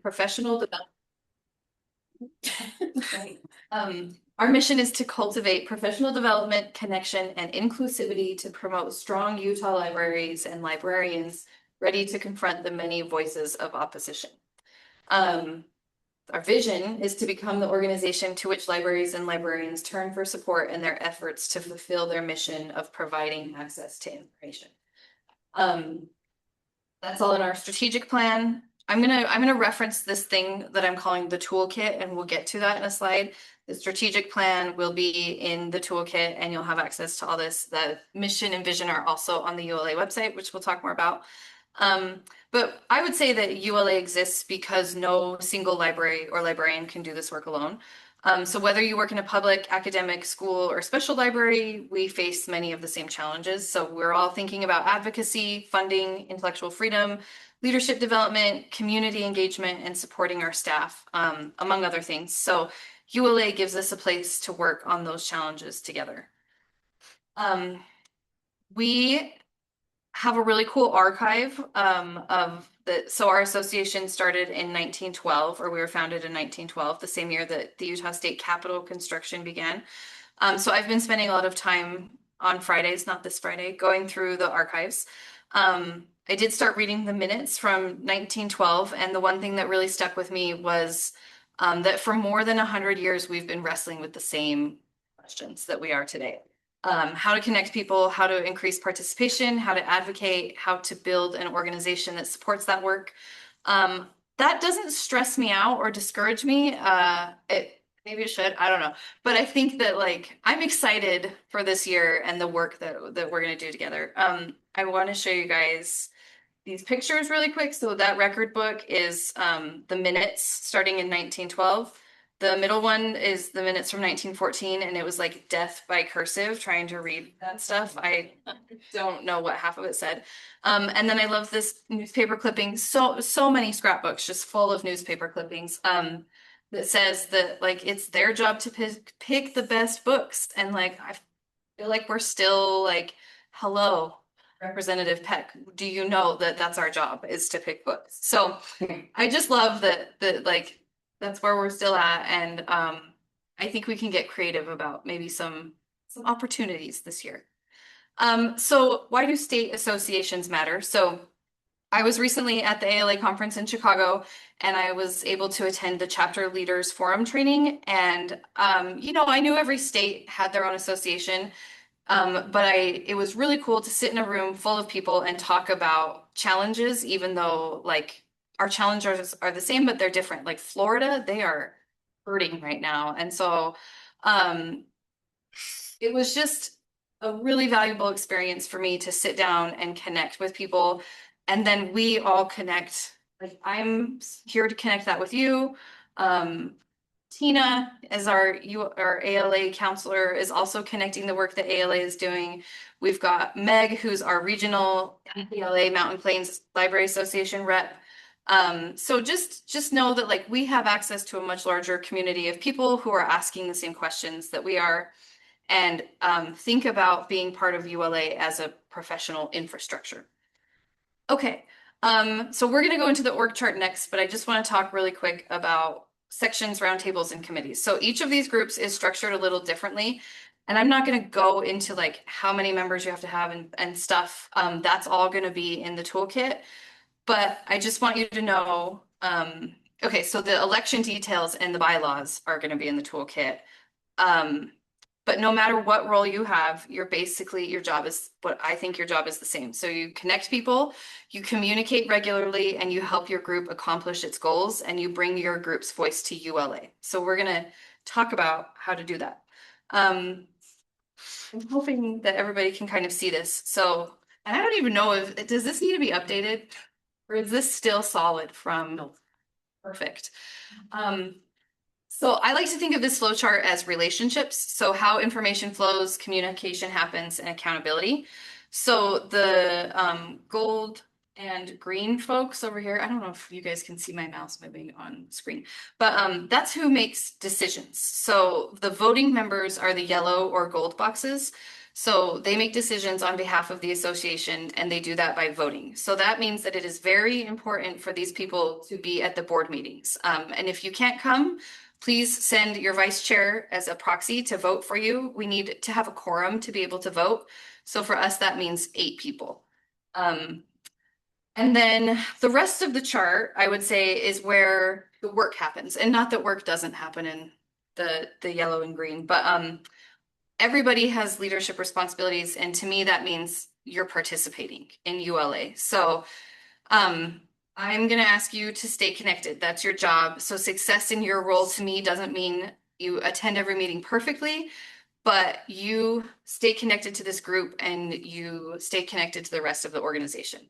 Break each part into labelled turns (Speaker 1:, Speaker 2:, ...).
Speaker 1: professional development. Our mission is to cultivate professional development, connection, and inclusivity to promote strong Utah libraries and librarians ready to confront the many voices of opposition. Our vision is to become the organization to which libraries and librarians turn for support in their efforts to fulfill their mission of providing access to information. That's all in our strategic plan. I'm gonna reference this thing that I'm calling the toolkit, and we'll get to that in a slide. The strategic plan will be in the toolkit, and you'll have access to all this. The mission and vision are also on the ULA website, which we'll talk more about. But I would say that ULA exists because no single library or librarian can do this work alone. So whether you work in a public, academic, school, or special library, we face many of the same challenges. So we're all thinking about advocacy, funding, intellectual freedom, leadership development, community engagement, and supporting our staff, among other things. So ULA gives us a place to work on those challenges together. We have a really cool archive so our association started in 1912, or we were founded in 1912, the same year that the Utah State Capitol construction began. So I've been spending a lot of time on Fridays, not this Friday, going through the archives. I did start reading the minutes from 1912, and the one thing that really stuck with me was that for more than 100 years, we've been wrestling with the same questions that we are today. How to connect people, how to increase participation, how to advocate, how to build an organization that supports that work. That doesn't stress me out or discourage me. Maybe it should, I don't know. But I think that I'm excited for this year and the work that we're gonna do together. I want to show you guys these pictures really quick. So that record book is the minutes starting in 1912. The middle one is the minutes from 1914, and it was like death by cursive, trying to read that stuff. I don't know what half of it said. And then I love this newspaper clipping. So many scrapbooks just full of newspaper clippings that says that it's their job to pick the best books. And I feel like we're still hello, Representative Peck, do you know that that's our job, is to pick books? So I just love that that's where we're still at, and I think we can get creative about maybe some opportunities this year. So why do state associations matter? So I was recently at the ALA conference in Chicago, and I was able to attend the chapter leaders forum training. And I knew every state had their own association, but it was really cool to sit in a room full of people and talk about challenges, even though our challenges are the same, but they're different. Like Florida, they are hurting right now. And so it was just a really valuable experience for me to sit down and connect with people. And then we all connect. I'm here to connect that with you. Tina, as our ALA counselor, is also connecting the work that ALA is doing. We've got Meg, who's our regional ALA Mountain Plains Library Association rep. So just know that we have access to a much larger community of people who are asking the same questions that we are, and think about being part of ULA as a professional infrastructure. Okay, so we're gonna go into the org chart next, but I just want to talk really quick about sections, roundtables, and committees. So each of these groups is structured a little differently, and I'm not going to go into how many members you have to have and stuff. That's all going to be in the toolkit. But I just want you to know, okay, so the election details and the bylaws are going to be in the toolkit. But no matter what role you have, your job is the same. So you connect people, you communicate regularly, and you help your group accomplish its goals, and you bring your group's voice to ULA. So we're going to talk about how to do that. I'm hoping that everybody can kind of see this. So, and I don't even know does this need to be updated? Or is this still solid from? No. Perfect. So I like to think of this flow chart as relationships. So how information flows, communication happens, and accountability. So the gold and green folks over here. I don't know if you guys can see my mouse moving on screen, but that's who makes decisions. So the voting members are the yellow or gold boxes. So they make decisions on behalf of the association and they do that by voting. So that means that it is very important for these people to be at the board meetings. And if you can't come, please send your vice chair as a proxy to vote for you. We need to have a quorum to be able to vote. So for us, that means 8 people. And then the rest of the chart, I would say, is where the work happens. And not that work doesn't happen in the yellow and green, but everybody has leadership responsibilities. And to me, that means you're participating in ULA. So I'm going to ask you to stay connected. That's your job. So success in your role to me doesn't mean you attend every meeting perfectly, but you stay connected to this group and you stay connected to the rest of the organization.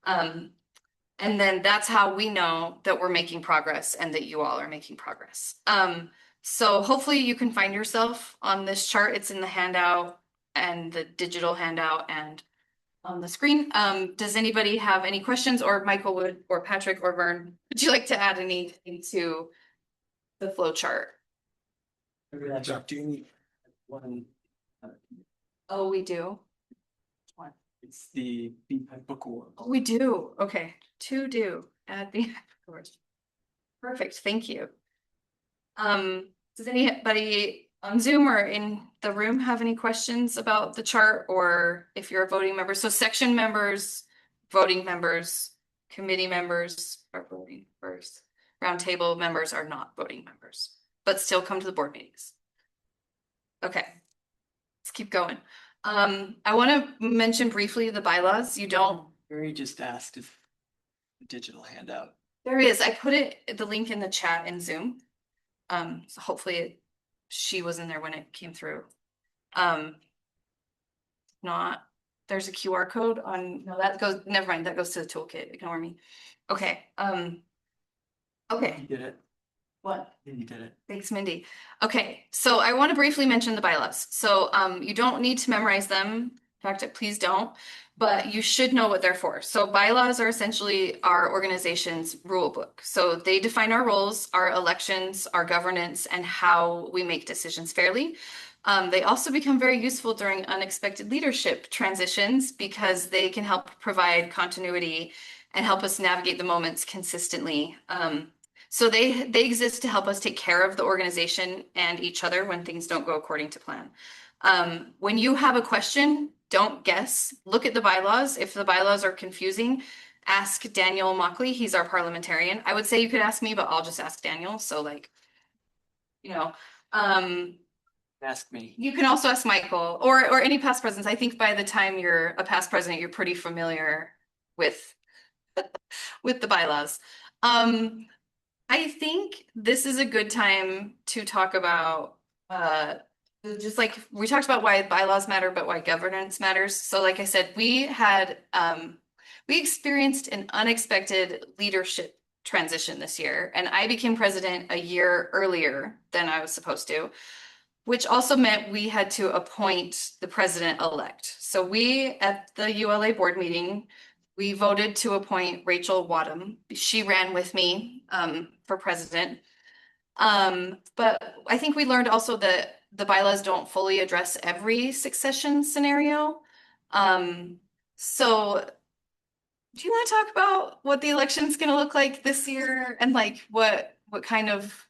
Speaker 1: And then that's how we know that we're making progress and that you all are making progress. So hopefully you can find yourself on this chart. It's in the handout and the digital handout and on the screen. Does anybody have any questions, or Michael would, or Patrick or Vern, would you like to add anything to the flow chart?
Speaker 2: Do you need one?
Speaker 1: Oh, we do. One.
Speaker 2: It's the book award.
Speaker 1: Oh, we do. Okay, 2 do. Add the awards. Perfect. Thank you. Does anybody on Zoom or in the room have any questions about the chart, or if you're a voting member? So section members, voting members, committee members are voting members. Roundtable members are not voting members, but still come to the board meetings. Okay, let's keep going. I want to mention briefly the bylaws. You don't.
Speaker 2: Barry just asked if the digital handout.
Speaker 1: There is. I put the link in the chat in Zoom. So hopefully she was in there when it came through. Not, there's a QR code on, no, that goes, never mind, that goes to the toolkit. Ignore me. Okay. Okay.
Speaker 2: You did it.
Speaker 1: What?
Speaker 2: You did it.
Speaker 1: Thanks, Mindy. Okay, so I want to briefly mention the bylaws. So you don't need to memorize them. In fact, please don't, but you should know what they're for. So bylaws are essentially our organization's rule book. So they define our roles, our elections, our governance, and how we make decisions fairly. They also become very useful during unexpected leadership transitions because they can help provide continuity and help us navigate the moments consistently. So they exist to help us take care of the organization and each other when things don't go according to plan. When you have a question, don't guess. Look at the bylaws. If the bylaws are confusing, ask Daniel Mockley. He's our parliamentarian. I would say you could ask me, but I'll just ask Daniel. So like, you know,
Speaker 2: Ask me.
Speaker 1: you can also ask Michael or any past presidents. I think by the time you're a past president, you're pretty familiar with with the bylaws. I think this is a good time to talk about just like we talked about why bylaws matter, but why governance matters. So like I said, we experienced an unexpected leadership transition this year, and I became president a year earlier than I was supposed to, which also meant we had to appoint the president-elect. So we, at the ULA board meeting, we voted to appoint Rachel Wadham. She ran with me for president. But I think we learned also that the bylaws don't fully address every succession scenario. So do you want to talk about what the election's going to look like this year and like what kind of,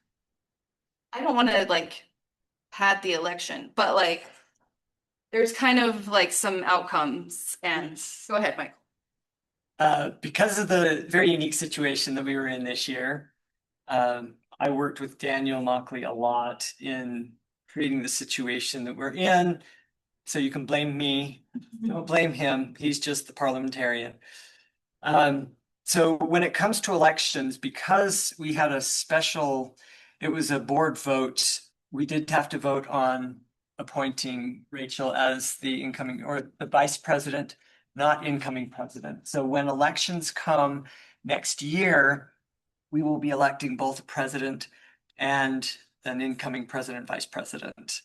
Speaker 1: I don't want to like pad the election, but like there's kind of like some outcomes, and go ahead, Michael.
Speaker 2: Because of the very unique situation that we were in this year, I worked with Daniel Mockley a lot in creating the situation that we're in. So you can blame me, don't blame him. He's just the parliamentarian. So when it comes to elections, because we had it was a board vote, we did have to vote on appointing Rachel as the incoming or the vice president, not incoming president. So when elections come next year, we will be electing both a president and an incoming president, vice president.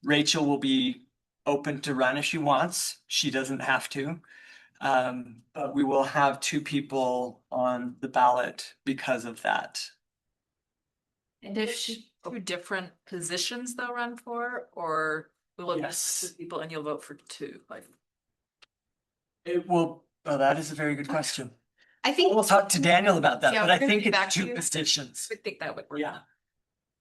Speaker 2: Rachel will be open to run if she wants. She doesn't have to. But we will have 2 people on the ballot because of that.
Speaker 1: And if she,
Speaker 3: Two different positions they'll run for, or will it
Speaker 2: Yes.
Speaker 3: be 2 people and you'll vote for 2? Like,
Speaker 2: It will, oh, that is a very good question.
Speaker 1: I think.
Speaker 2: We'll talk to Daniel about that,
Speaker 1: Yeah,
Speaker 2: but I
Speaker 1: we're gonna
Speaker 2: think
Speaker 1: get back
Speaker 2: it's
Speaker 1: to
Speaker 2: 2
Speaker 1: you.
Speaker 2: positions.
Speaker 3: I think that would work.
Speaker 2: Yeah.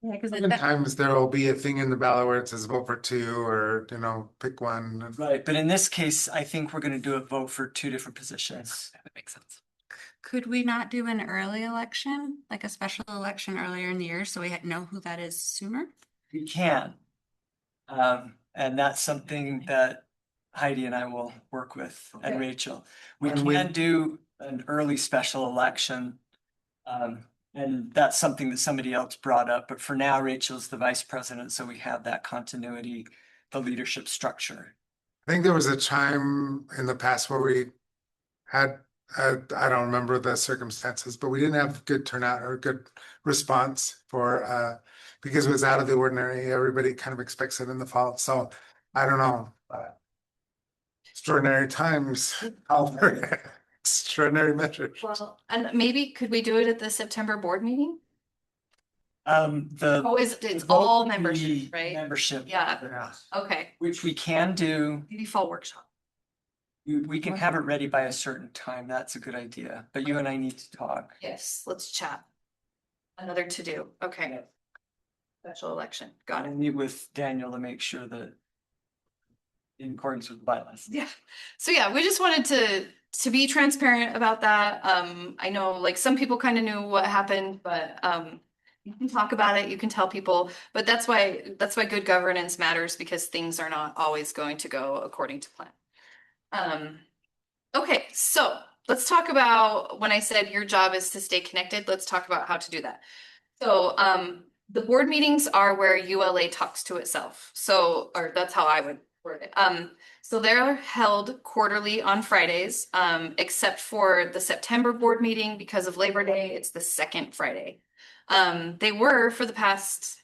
Speaker 1: Yeah, because
Speaker 4: Sometimes there will be a thing in the ballot where it says vote for 2 or, pick one.
Speaker 2: Right, but in this case, I think we're gonna do a vote for 2 different positions.
Speaker 3: That makes sense.
Speaker 5: Could we not do an early election, like a special election earlier in the year, so we know who that is sooner?
Speaker 2: We can. And that's something that Heidi and I will work with, and
Speaker 1: Okay.
Speaker 2: Rachel. We
Speaker 4: And we-
Speaker 2: can do an early special election. And that's something that somebody else brought up, but for now, Rachel's the vice president, so we have that continuity, the leadership structure.
Speaker 4: I think there was a time in the past where we had, I don't remember the circumstances, but we didn't have good turnout or good response for, because it was out of the ordinary. Everybody kind of expects it in the fall. So I don't know. Extraordinary times, call for extraordinary measures.
Speaker 1: Well, and maybe could we do it at the September board meeting?
Speaker 2: The.
Speaker 1: Oh, it's
Speaker 2: vote
Speaker 1: all
Speaker 2: would be
Speaker 1: membership, right?
Speaker 2: Membership.
Speaker 1: Yeah. Okay,
Speaker 2: Which we can do,
Speaker 1: maybe fall workshop.
Speaker 2: we can have it ready by a certain time, that's a good idea, but you and I need to talk.
Speaker 1: Yes, let's chat. Another to do, okay. Special election, got it.
Speaker 2: I'll meet with Daniel to make sure that in accordance with the bylaws.
Speaker 1: Yeah, so yeah, we just wanted to be transparent about that. I know like some people kind of knew what happened, but you can talk about it, you can tell people, but that's why good governance matters, because things are not always going to go according to plan. Okay, so let's talk about when I said your job is to stay connected, let's talk about how to do that. So the board meetings are where ULA talks to itself. So, or that's how I would word it. So they're held quarterly on Fridays, except for the September board meeting because of Labor Day, it's the second Friday. They were for the past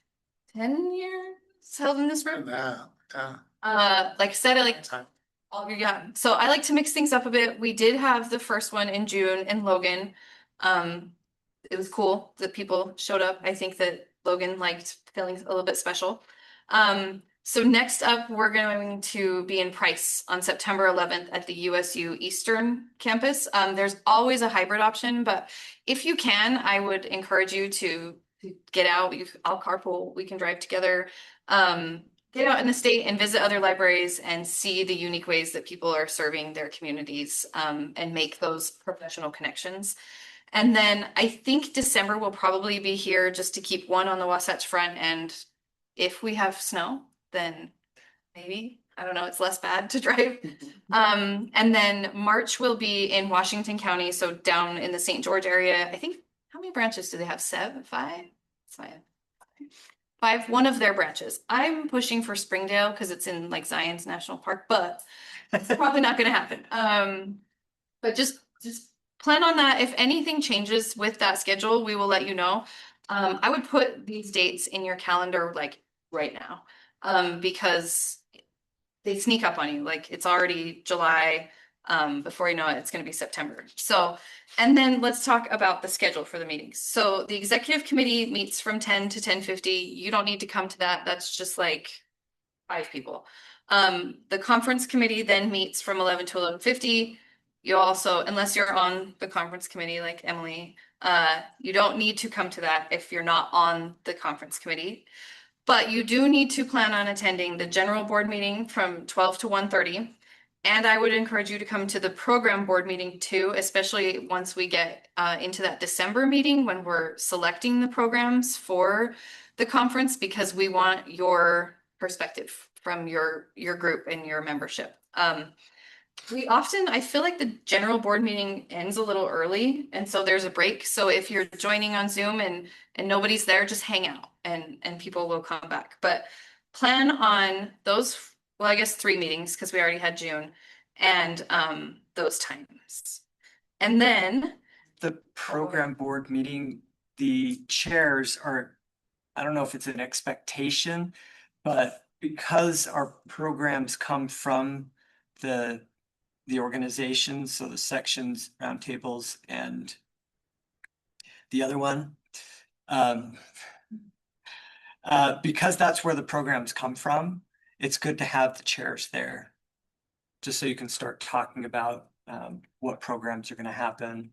Speaker 1: 10 years held in this room. Like I said, I like yeah, so I like to mix things up a bit. We did have the first one in June in Logan. It was cool that people showed up. I think that Logan liked feeling a little bit special. So next up, we're going to be in Price on September 11th at the USU Eastern campus. There's always a hybrid option, but if you can, I would encourage you to get out. I'll carpool, we can drive together. Get out in the state and visit other libraries and see the unique ways that people are serving their communities, and make those professional connections. And then I think December will probably be here just to keep one on the Wasatch Front, and if we have snow, then maybe, I don't know, it's less bad to drive. And then March will be in Washington County, so down in the St. George area. I think, how many branches do they have? 7, 5? It's 5, one of their branches. I'm pushing for Springdale because it's in like Zion's National Park, but it's probably not gonna happen. But just plan on that. If anything changes with that schedule, we will let you know. I would put these dates in your calendar like right now, because they sneak up on you. Like it's already July. Before you know it, it's going to be September. So, and then let's talk about the schedule for the meetings. So the executive committee meets from 10 to 10:50. You don't need to come to that. That's just like 5 people. The conference committee then meets from 11 to 11:50. You also, unless you're on the conference committee like Emily, you don't need to come to that if you're not on the conference committee. But you do need to plan on attending the general board meeting from 12 to 1:30. And I would encourage you to come to the program board meeting too, especially once we get into that December meeting when we're selecting the programs for the conference, because we want your perspective from your group and your membership. I feel like the general board meeting ends a little early, and so there's a break. So if you're joining on Zoom and nobody's there, just hang out and people will come back. But plan on those, well, I guess 3 meetings because we already had June, and those times. And then
Speaker 2: The program board meeting, the chairs are, I don't know if it's an expectation, but because our programs come from the the organization, so the sections, roundtables, and the other one. Because that's where the programs come from, it's good to have the chairs there. Just so you can start talking about what programs are going to happen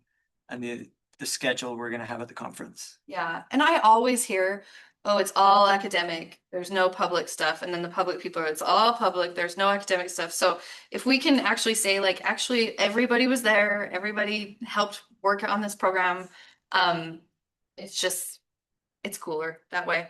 Speaker 2: and the schedule we're going to have at the conference.
Speaker 1: Yeah, and I always hear, oh, it's all academic. There's no public stuff. And then the public people are, it's all public. There's no academic stuff. So if we can actually say, like, actually, everybody was there, everybody helped work on this program. It's just, it's cooler that way.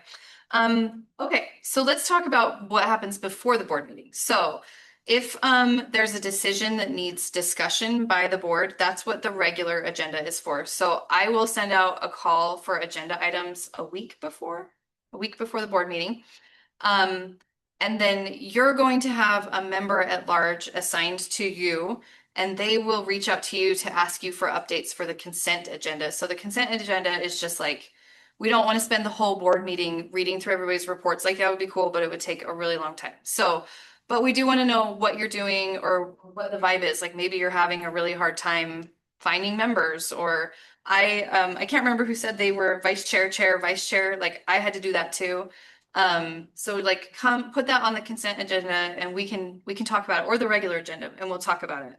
Speaker 1: Okay, so let's talk about what happens before the board meeting. So if there's a decision that needs discussion by the board, that's what the regular agenda is for. So I will send out a call for agenda items a week before the board meeting. And then you're going to have a member at large assigned to you, and they will reach out to you to ask you for updates for the consent agenda. So the consent agenda is just like, we don't want to spend the whole board meeting reading through everybody's reports. Like that would be cool, but it would take a really long time. So, but we do want to know what you're doing or what the vibe is. Like maybe you're having a really hard time finding members, or I can't remember who said they were vice chair, vice chair. Like I had to do that too. So like come put that on the consent agenda and we can talk about it, or the regular agenda, and we'll talk about it.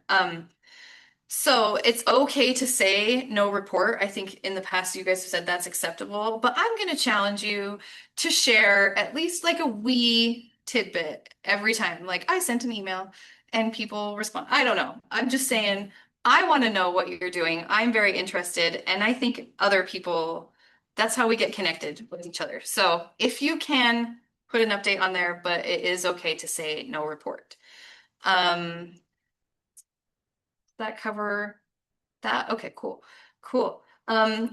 Speaker 1: So it's okay to say no report. I think in the past you guys have said that's acceptable, but I'm going to challenge you to share at least like a wee tidbit every time. Like I sent an email and people respond. I don't know. I'm just saying I want to know what you're doing. I'm very interested, and I think other people, that's how we get connected with each other. So if you can put an update on there, but it is okay to say no report. That cover that? Okay, cool. Cool.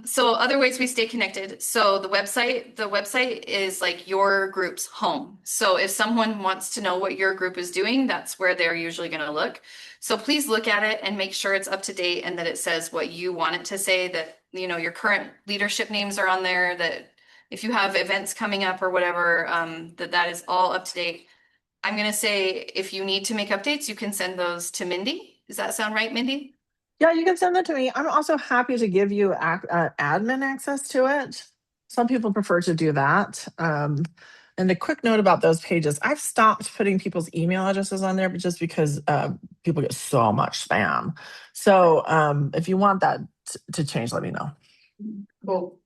Speaker 1: So other ways we stay connected. So the website is like your group's home. So if someone wants to know what your group is doing, that's where they're usually going to look. So please look at it and make sure it's up to date and that it says what you want it to say, that, you know, your current leadership names are on there, that if you have events coming up or whatever, that is all up to date. I'm going to say if you need to make updates, you can send those to Mindy. Does that sound right, Mindy?
Speaker 6: Yeah, you can send that to me. I'm also happy to give you admin access to it. Some people prefer to do that. And a quick note about those pages. I've stopped putting people's email addresses on there, but just because people get so much spam. So if you want that to change, let me know.
Speaker 1: Cool.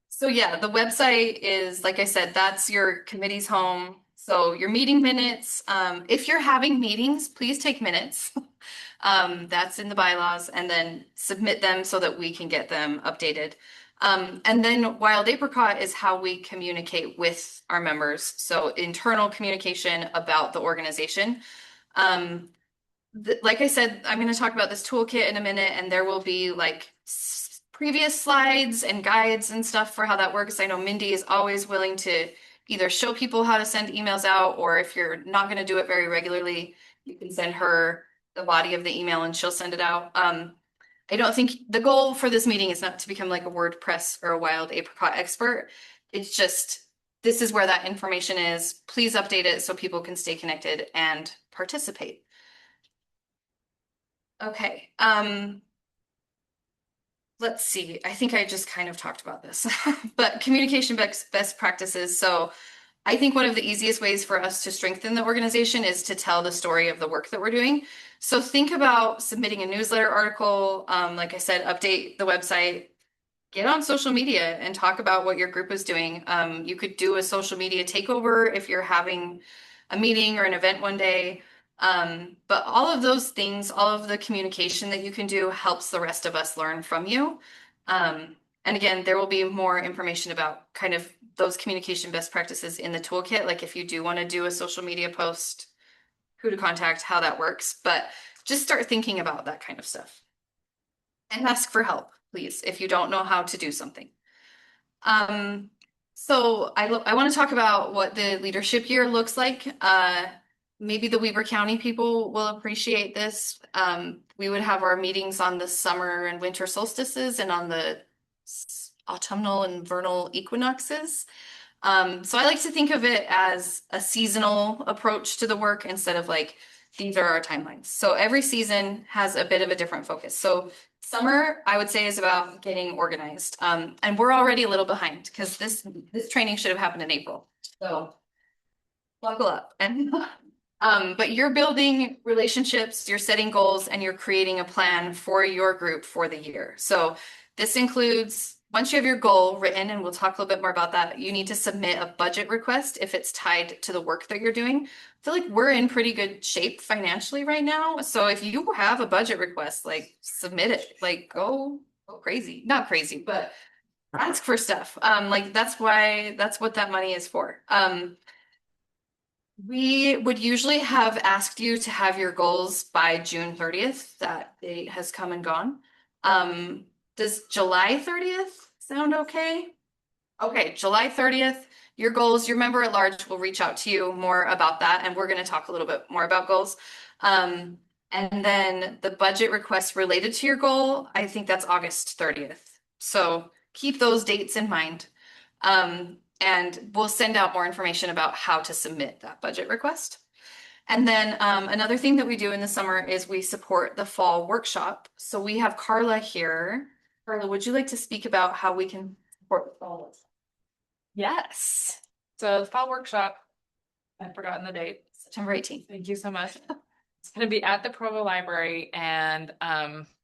Speaker 1: So yeah, the website is, like I said, that's your committee's home. So your meeting minutes, if you're having meetings, please take minutes. That's in the bylaws, and then submit them so that we can get them updated. And then Wild Apricot is how we communicate with our members. So internal communication about the organization. Like I said, I'm going to talk about this toolkit in a minute, and there will be like previous slides and guides and stuff for how that works. I know Mindy is always willing to either show people how to send emails out, or if you're not going to do it very regularly, you can send her the body of the email and she'll send it out. I don't think the goal for this meeting is not to become like a WordPress or a Wild Apricot expert. It's just, this is where that information is. Please update it so people can stay connected and participate. Okay. Let's see. I think I just kind of talked about this, but communication best practices. So I think one of the easiest ways for us to strengthen the organization is to tell the story of the work that we're doing. So think about submitting a newsletter article. Like I said, update the website, get on social media and talk about what your group is doing. You could do a social media takeover if you're having a meeting or an event one day. But all of those things, all of the communication that you can do helps the rest of us learn from you. And again, there will be more information about kind of those communication best practices in the toolkit. Like if you do want to do a social media post, who to contact, how that works, but just start thinking about that kind of stuff. And ask for help, please, if you don't know how to do something. So I want to talk about what the leadership year looks like. Maybe the Weber County people will appreciate this. We would have our meetings on the summer and winter solstices and on the autumnal and vernal equinoxes. So I like to think of it as a seasonal approach to the work instead of like these are our timelines. So every season has a bit of a different focus. So summer, I would say, is about getting organized. And we're already a little behind because this training should have happened in April. So buckle up. And but you're building relationships, you're setting goals, and you're creating a plan for your group for the year. So this includes, once you have your goal written, and we'll talk a little bit more about that, you need to submit a budget request if it's tied to the work that you're doing. I feel like we're in pretty good shape financially right now. So if you have a budget request, like submit it, like go crazy, not crazy, but ask for stuff. Like that's what that money is for. We would usually have asked you to have your goals by June 30th. That date has come and gone. Does July 30th sound okay? Okay, July 30th, your goals, your member at large will reach out to you more about that, and we're going to talk a little bit more about goals. And then the budget request related to your goal, I think that's August 30th. So keep those dates in mind. And we'll send out more information about how to submit that budget request. And then another thing that we do in the summer is we support the fall workshop. So we have Carla here. Carla, would you like to speak about how we can support the fall workshop?
Speaker 3: Yes. So the fall workshop, I've forgotten the date.
Speaker 1: September 18th.
Speaker 3: Thank you so much. It's going to be at the Provo Library, and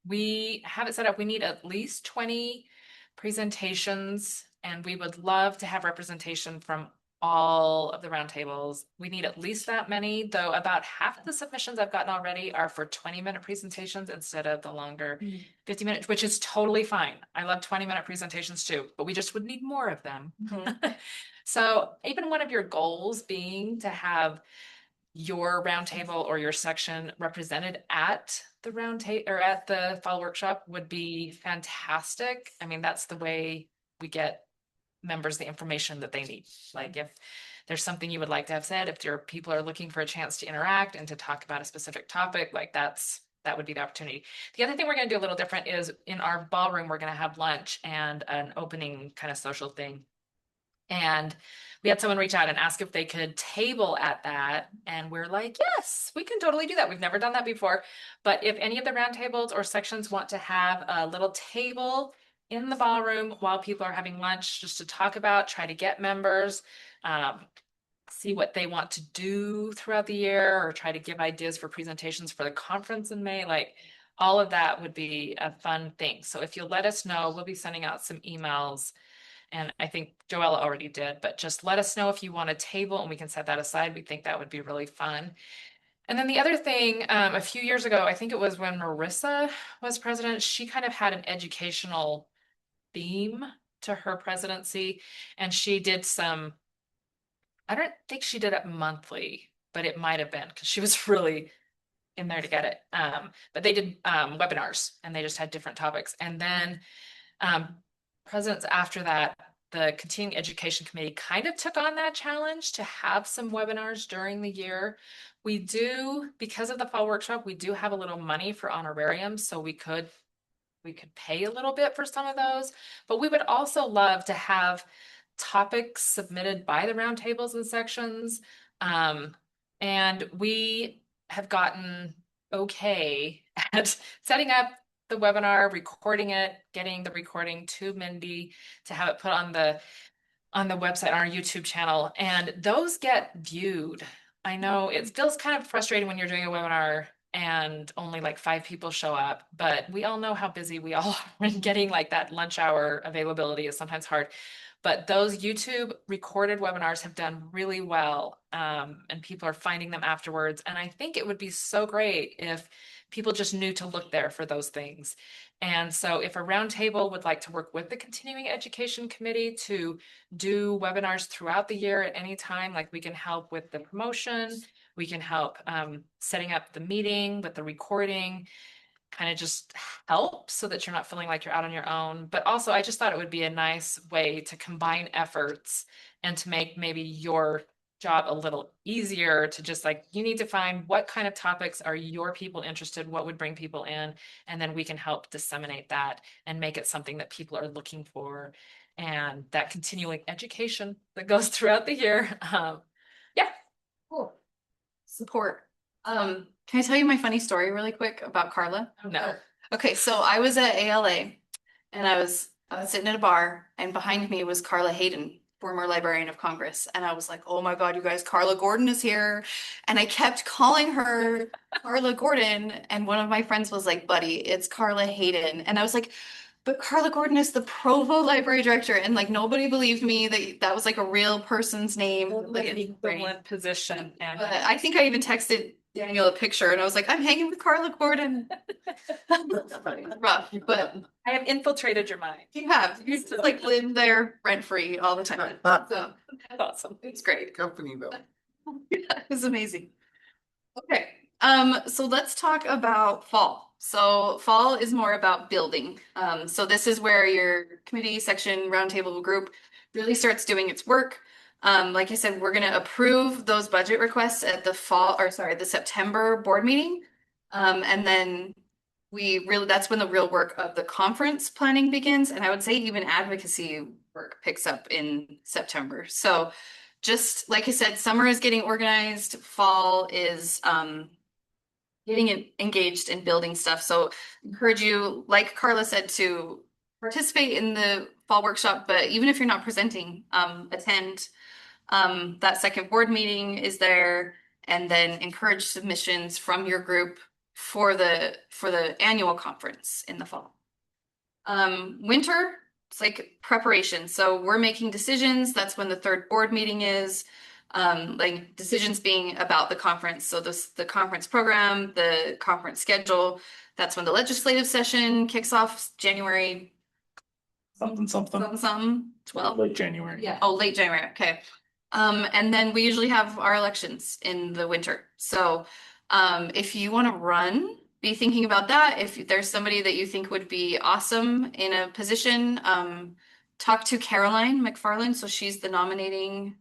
Speaker 3: we have it set up. We need at least 20 presentations, and we would love to have representation from all of the roundtables. We need at least that many, though about half of the submissions I've gotten already are for 20-minute presentations instead of the longer 50 minutes, which is totally fine. I love 20-minute presentations too, but we just would need more of them. So even one of your goals being to have your roundtable or your section represented at the roundtable or at the fall workshop would be fantastic. I mean, that's the way we get members the information that they need. Like if there's something you would like to have said, if your people are looking for a chance to interact and to talk about a specific topic, like that would be the opportunity. The other thing we're going to do a little different is in our ballroom, we're going to have lunch and an opening kind of social thing. And we had someone reach out and ask if they could table at that. And we're like, yes, we can totally do that. We've never done that before. But if any of the roundtables or sections want to have a little table in the ballroom while people are having lunch, just to talk about, try to get members, see what they want to do throughout the year, or try to give ideas for presentations for the conference in May, like all of that would be a fun thing. So if you'll let us know, we'll be sending out some emails. And I think Joella already did, but just let us know if you want a table and we can set that aside. We think that would be really fun. And then the other thing, a few years ago, I think it was when Marissa was president, she kind of had an educational theme to her presidency. And she did some, I don't think she did it monthly, but it might have been because she was really in there to get it. But they did webinars and they just had different topics. And then presidents after that, the Continuing Education Committee kind of took on that challenge to have some webinars during the year. We do, because of the fall workshop, we do have a little money for honorariums, so we could pay a little bit for some of those, but we would also love to have topics submitted by the roundtables and sections. And we have gotten okay at setting up the webinar, recording it, getting the recording to Mindy to have it put on the website, on our YouTube channel, and those get viewed. I know it feels kind of frustrating when you're doing a webinar and only like 5 people show up, but we all know how busy we all are, and getting like that lunch hour availability is sometimes hard. But those YouTube recorded webinars have done really well, and people are finding them afterwards. And I think it would be so great if people just knew to look there for those things. And so if a roundtable would like to work with the Continuing Education Committee to do webinars throughout the year at any time, like we can help with the promotion, we can help setting up the meeting with the recording, kind of just help so that you're not feeling like you're out on your own. But also, I just thought it would be a nice way to combine efforts and to make maybe your job a little easier, to just like, you need to find what kind of topics are your people interested, what would bring people in, and then we can help disseminate that and make it something that people are looking for, and that continuing education that goes throughout the year. Yeah.
Speaker 1: Cool. Support. Can I tell you my funny story really quick about Carla?
Speaker 3: No.
Speaker 1: Okay, so I was at ALA and I was sitting at a bar and behind me was Carla Hayden, former Librarian of Congress. And I was like, oh my God, you guys, Carla Gordon is here. And I kept calling her Carla Gordon. And one of my friends was like, buddy, it's Carla Hayden. And I was like, but Carla Gordon is the Provo Library Director. And like nobody believed me that that was like a real person's name. Like,
Speaker 3: Like an equivalent position. And
Speaker 1: but I think I even texted Daniel a picture and I was like, I'm hanging with Carla Gordon. Rough, but
Speaker 3: I have infiltrated your mind.
Speaker 1: you have. You just like live there rent free all the time. So
Speaker 3: That's awesome.
Speaker 1: it's great.
Speaker 4: Company though.
Speaker 1: Yeah, it's amazing. Okay, so let's talk about fall. So fall is more about building. So this is where your committee section roundtable group really starts doing its work. Like I said, we're gonna approve those budget requests at the the September board meeting. And then that's when the real work of the conference planning begins. And I would say even advocacy work picks up in September. So just like I said, summer is getting organized, fall is getting engaged in building stuff. So encourage you, like Carla said, to participate in the fall workshop, but even if you're not presenting, attend. That second board meeting is there, and then encourage submissions from your group for the annual conference in the fall. Winter, it's like preparation. So we're making decisions. That's when the third board meeting is. Like decisions being about the conference. So the conference program, the conference schedule. That's when the legislative session kicks off January something 12.
Speaker 7: Late January.
Speaker 1: Yeah. Oh, late January. Okay. And then we usually have our elections in the winter. So if you want to run, be thinking about that. If there's somebody that you think would be awesome in a position, talk to Caroline McFarland. So she's the nominating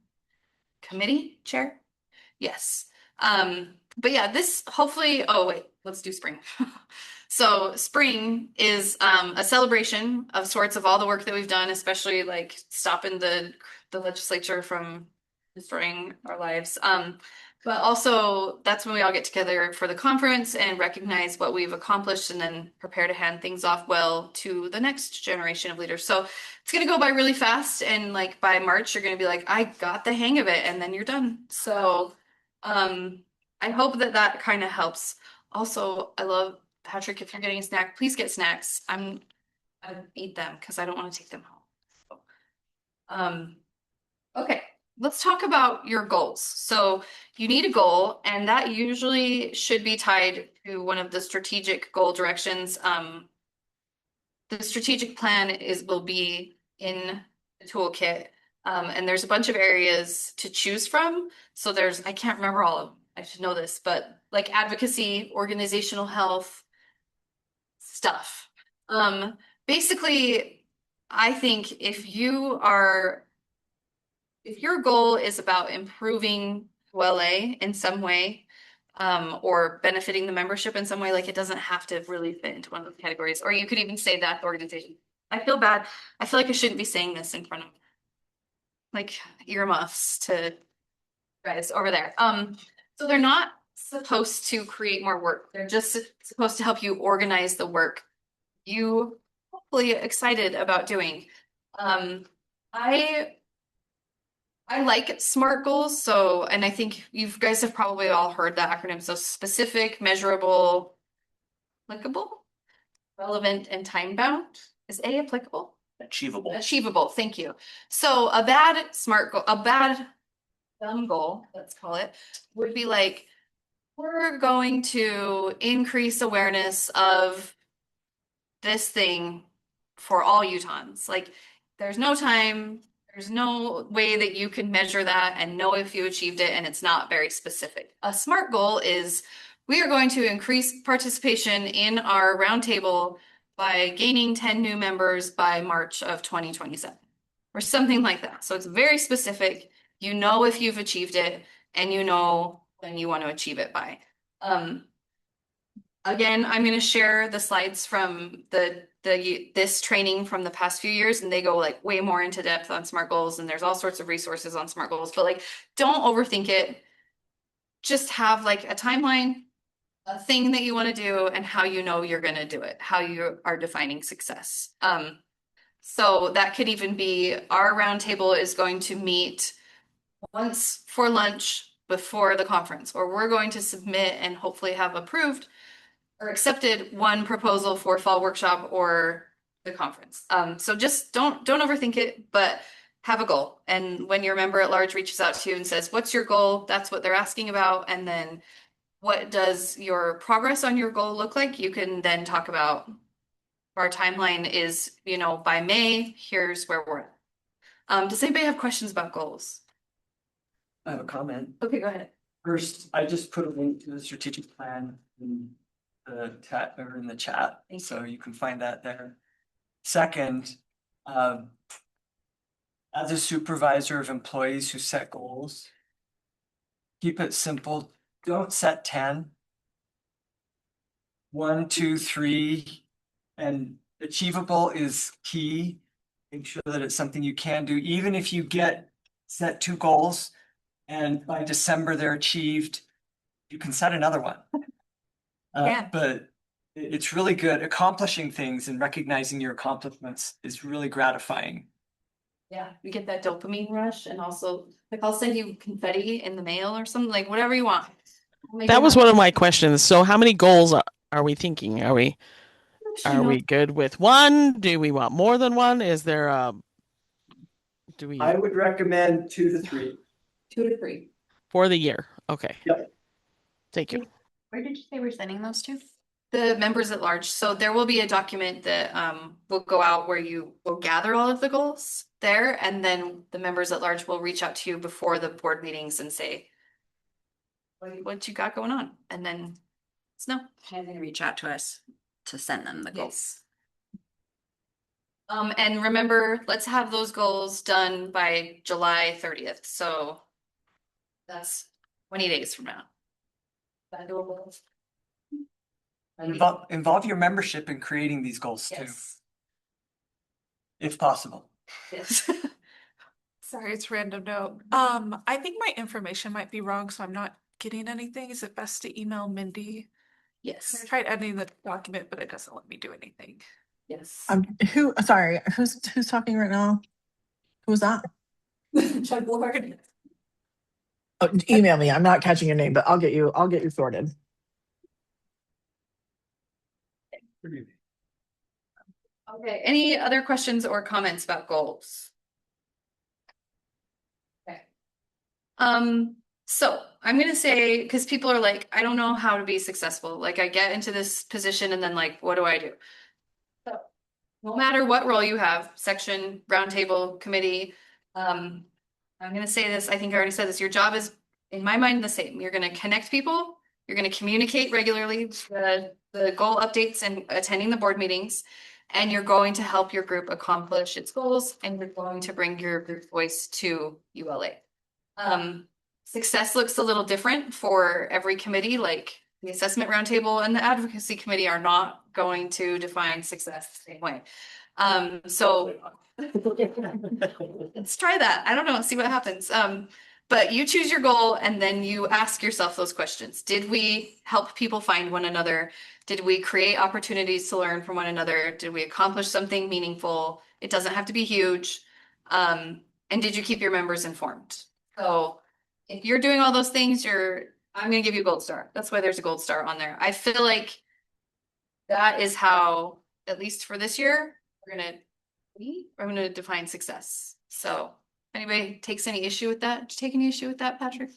Speaker 1: committee chair. Yes. But yeah, this hopefully, oh wait, let's do spring. So spring is a celebration of sorts of all the work that we've done, especially like stopping the legislature from destroying our lives. But also that's when we all get together for the conference and recognize what we've accomplished and then prepare to hand things off well to the next generation of leaders. So it's going to go by really fast. And like by March, you're going to be like, I got the hang of it. And then you're done. So I hope that that kind of helps. Also, I love Patrick, if you're getting a snack, please get snacks. I eat them because I don't want to take them home. Okay, let's talk about your goals. So you need a goal, and that usually should be tied to one of the strategic goal directions. The strategic plan will be in the toolkit, and there's a bunch of areas to choose from. So I can't remember all of them. I should know this, but like advocacy, organizational health, stuff. Basically, I think if your goal is about improving ULA in some way, or benefiting the membership in some way, like it doesn't have to really fit into one of those categories, or you could even say that the organization. I feel bad. I feel like I shouldn't be saying this in front of like earmuffs to guys over there. So they're not supposed to create more work. They're just supposed to help you organize the work you hopefully excited about doing. I like SMART goals. So, and I think you guys have probably all heard that acronym. So specific, measurable, applicable, relevant, and time bound. Is A applicable?
Speaker 7: Achievable.
Speaker 1: Achievable. Thank you. So a bad SMART goal, a bad dumb goal, let's call it, would be like, we're going to increase awareness of this thing for all Utahns. Like there's no time, there's no way that you can measure that and know if you achieved it, and it's not very specific. A SMART goal is we are going to increase participation in our roundtable by gaining 10 new members by March of 2027 or something like that. So it's very specific. You know if you've achieved it and you know when you want to achieve it by. Again, I'm going to share the slides from this training from the past few years, and they go like way more into depth on SMART goals, and there's all sorts of resources on SMART goals, but like don't overthink it. Just have like a timeline, a thing that you want to do and how you know you're going to do it, how you are defining success. So that could even be our roundtable is going to meet once for lunch before the conference, or we're going to submit and hopefully have approved or accepted one proposal for fall workshop or the conference. So just don't overthink it, but have a goal. And when your member at large reaches out to you and says, "What's your goal?" That's what they're asking about. And then what does your progress on your goal look like? You can then talk about our timeline is, by May, here's where we're at. Does anybody have questions about goals?
Speaker 2: I have a comment.
Speaker 1: Okay, go ahead.
Speaker 2: First, I just put a link to the strategic plan in the chat,
Speaker 1: Thank
Speaker 2: so you can find that there. Second, as a supervisor of employees who set goals, keep it simple. Don't set 10. 1, 2, 3, and achievable is key. Make sure that it's something you can do, even if you set 2 goals and by December they're achieved, you can set another one.
Speaker 1: Yeah.
Speaker 2: But it's really good. Accomplishing things and recognizing your accomplishments is really gratifying.
Speaker 1: Yeah, you get that dopamine rush, and also like I'll send you confetti in the mail or something, like whatever you want.
Speaker 7: That was one of my questions. So how many goals are we thinking? Are we good with one? Do we want more than one? Is there
Speaker 2: I would recommend 2 to 3.
Speaker 1: 2 to 3
Speaker 7: for the year? Okay.
Speaker 2: Yep.
Speaker 7: Thank you.
Speaker 5: Where did you say we're sending those to?
Speaker 1: the members at large. So there will be a document that will go out where you will gather all of the goals there, and then the members at large will reach out to you before the board meetings and say, what you got going on? And then it's no.
Speaker 5: They're gonna reach out to us to send them the goals.
Speaker 1: Yes. And remember, let's have those goals done by July 30th. So that's 20 days from now. That doable?
Speaker 2: And involve your membership in creating these goals too,
Speaker 1: Yes.
Speaker 2: if possible.
Speaker 1: Yes.
Speaker 8: Sorry, it's random note. I think my information might be wrong, so I'm not getting anything. Is it best to email Mindy?
Speaker 1: Yes.
Speaker 8: I tried editing the document, but it doesn't let me do anything.
Speaker 1: Yes.
Speaker 6: Sorry, who's talking right now? Who's that?
Speaker 1: Chuck Lord.
Speaker 6: Oh, email me. I'm not catching your name, but I'll get you sorted.
Speaker 1: Okay, any other questions or comments about goals? Okay. So I'm gonna say, because people are like, I don't know how to be successful. Like I get into this position and then like, what do I do? So no matter what role you have, section, roundtable, committee, I'm gonna say this, I think I already said this, your job is, in my mind, the same. You're gonna connect people, you're gonna communicate regularly, the goal updates and attending the board meetings, and you're going to help your group accomplish its goals, and you're going to bring your group voice to ULA. Success looks a little different for every committee, like the assessment roundtable and the advocacy committee are not going to define success the same way. So let's try that. I don't know, see what happens. But you choose your goal and then you ask yourself those questions. Did we help people find one another? Did we create opportunities to learn from one another? Did we accomplish something meaningful? It doesn't have to be huge. And did you keep your members informed? So if you're doing all those things, I'm gonna give you a gold star. That's why there's a gold star on there. I feel like that is how, at least for this year, I'm gonna define success. So anybody takes any issue with that? Did you take any issue with that, Patrick?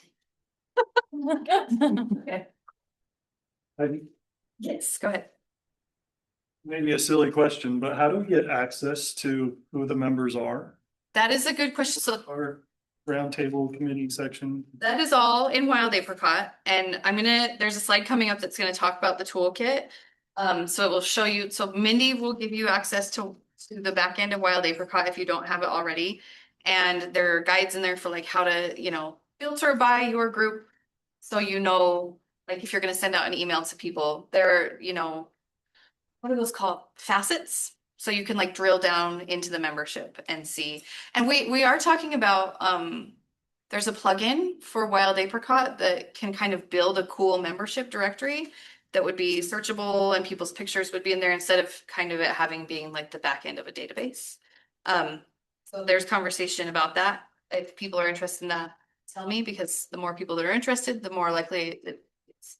Speaker 1: Okay. Yes, go ahead.
Speaker 9: Maybe a silly question, but how do we get access to who the members are?
Speaker 1: That is a good question. So
Speaker 9: Our roundtable committee section.
Speaker 1: that is all in Wild Apricot, and there's a slide coming up that's gonna talk about the toolkit. So it will show you, so Mindy will give you access to the back end of Wild Apricot if you don't have it already. And there are guides in there for like how to, filter by your group. So like if you're gonna send out an email to people, there are, what are those called? Facets. So you can like drill down into the membership and see. And we are talking about, there's a plugin for Wild Apricot that can kind of build a cool membership directory. that would be searchable and people's pictures would be in there instead of kind of it having being like the back end of a database. So there's conversation about that. If people are interested in that, tell me, because the more people that are interested, the more likely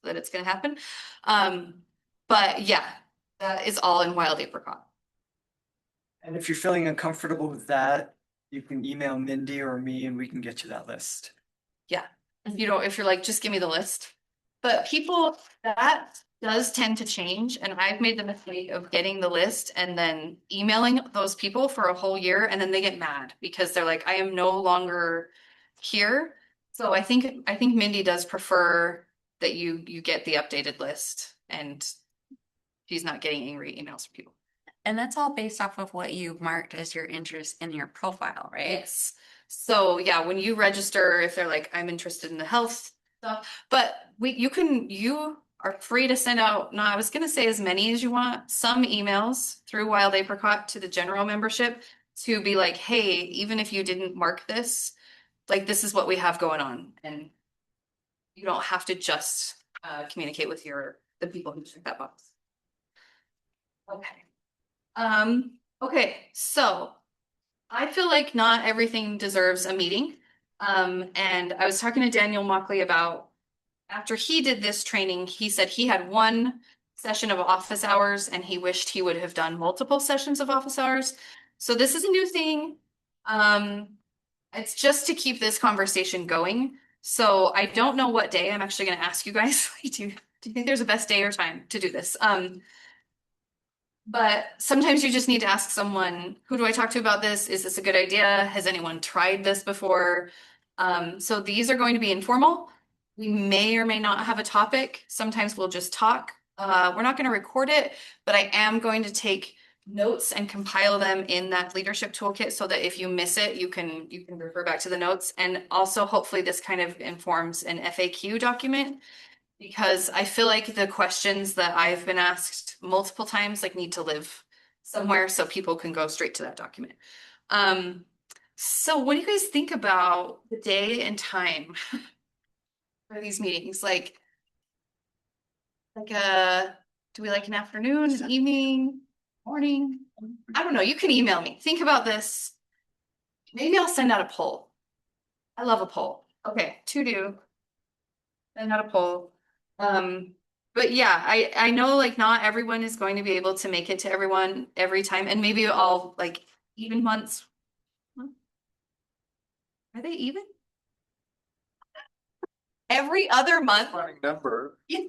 Speaker 1: that it's gonna happen. But yeah, that is all in Wild Apricot.
Speaker 2: And if you're feeling uncomfortable with that, you can email Mindy or me and we can get you that list.
Speaker 1: Yeah, if you're like, just give me the list. But people, that does tend to change, and I've made the mistake of getting the list and then emailing those people for a whole year, and then they get mad because they're like, I am no longer here. So I think Mindy does prefer that you get the updated list, and she's not getting angry emails from people.
Speaker 5: And that's all based off of what you marked as your interest in your profile, right?
Speaker 1: Yes. So yeah, when you register, if they're like, I'm interested in the health stuff, but you are free to send out, no, I was gonna say as many as you want, some emails through Wild Apricot to the general membership to be like, hey, even if you didn't mark this, like this is what we have going on. And you don't have to just communicate with the people who check that box. Okay. Okay, so I feel like not everything deserves a meeting. And I was talking to Daniel Mockley about after he did this training, he said he had one session of office hours and he wished he would have done multiple sessions of office hours. So this is a new thing. It's just to keep this conversation going. So I don't know what day. I'm actually going to ask you guys, do you think there's a best day or time to do this? But sometimes you just need to ask someone, who do I talk to about this? Is this a good idea? Has anyone tried this before? So these are going to be informal. We may or may not have a topic. Sometimes we'll just talk. We're not going to record it, but I am going to take notes and compile them in that leadership toolkit so that if you miss it, you can refer back to the notes. And also hopefully this kind of informs an FAQ document, because I feel like the questions that I've been asked multiple times like need to live somewhere so people can go straight to that document. So what do you guys think about the day and time for these meetings? Do we like an afternoon, an evening, morning? I don't know. You can email me. Think about this. Maybe I'll send out a poll. I love a poll. Okay, to do. Send out a poll. But yeah, I know like not everyone is going to be able to make it to everyone every time, and maybe all like even months. Are they even? Every other month?
Speaker 4: Running number,
Speaker 1: Yeah.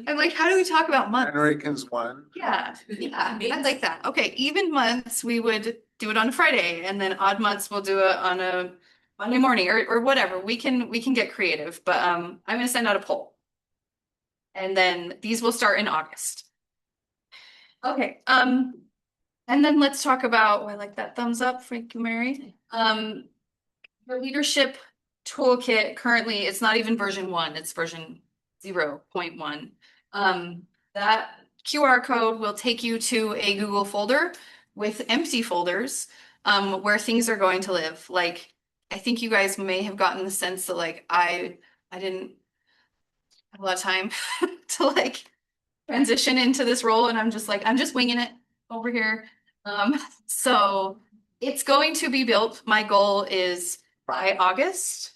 Speaker 1: I'm like, how do we talk about months?
Speaker 4: Americans one.
Speaker 1: Yeah, I like that. Okay, even months, we would do it on a Friday, and then odd months we'll do it on a Monday morning or whatever. We can get creative, but I'm gonna send out a poll. And then these will start in August. Okay, and then let's talk about, I like that thumbs up, thank you, Mary. The leadership toolkit currently, it's not even version 1, it's version 0.1. That QR code will take you to a Google folder with empty folders where things are going to live. Like, I think you guys may have gotten the sense that like I didn't have a lot of time to like transition into this role, and I'm just winging it over here. So it's going to be built. My goal is by August,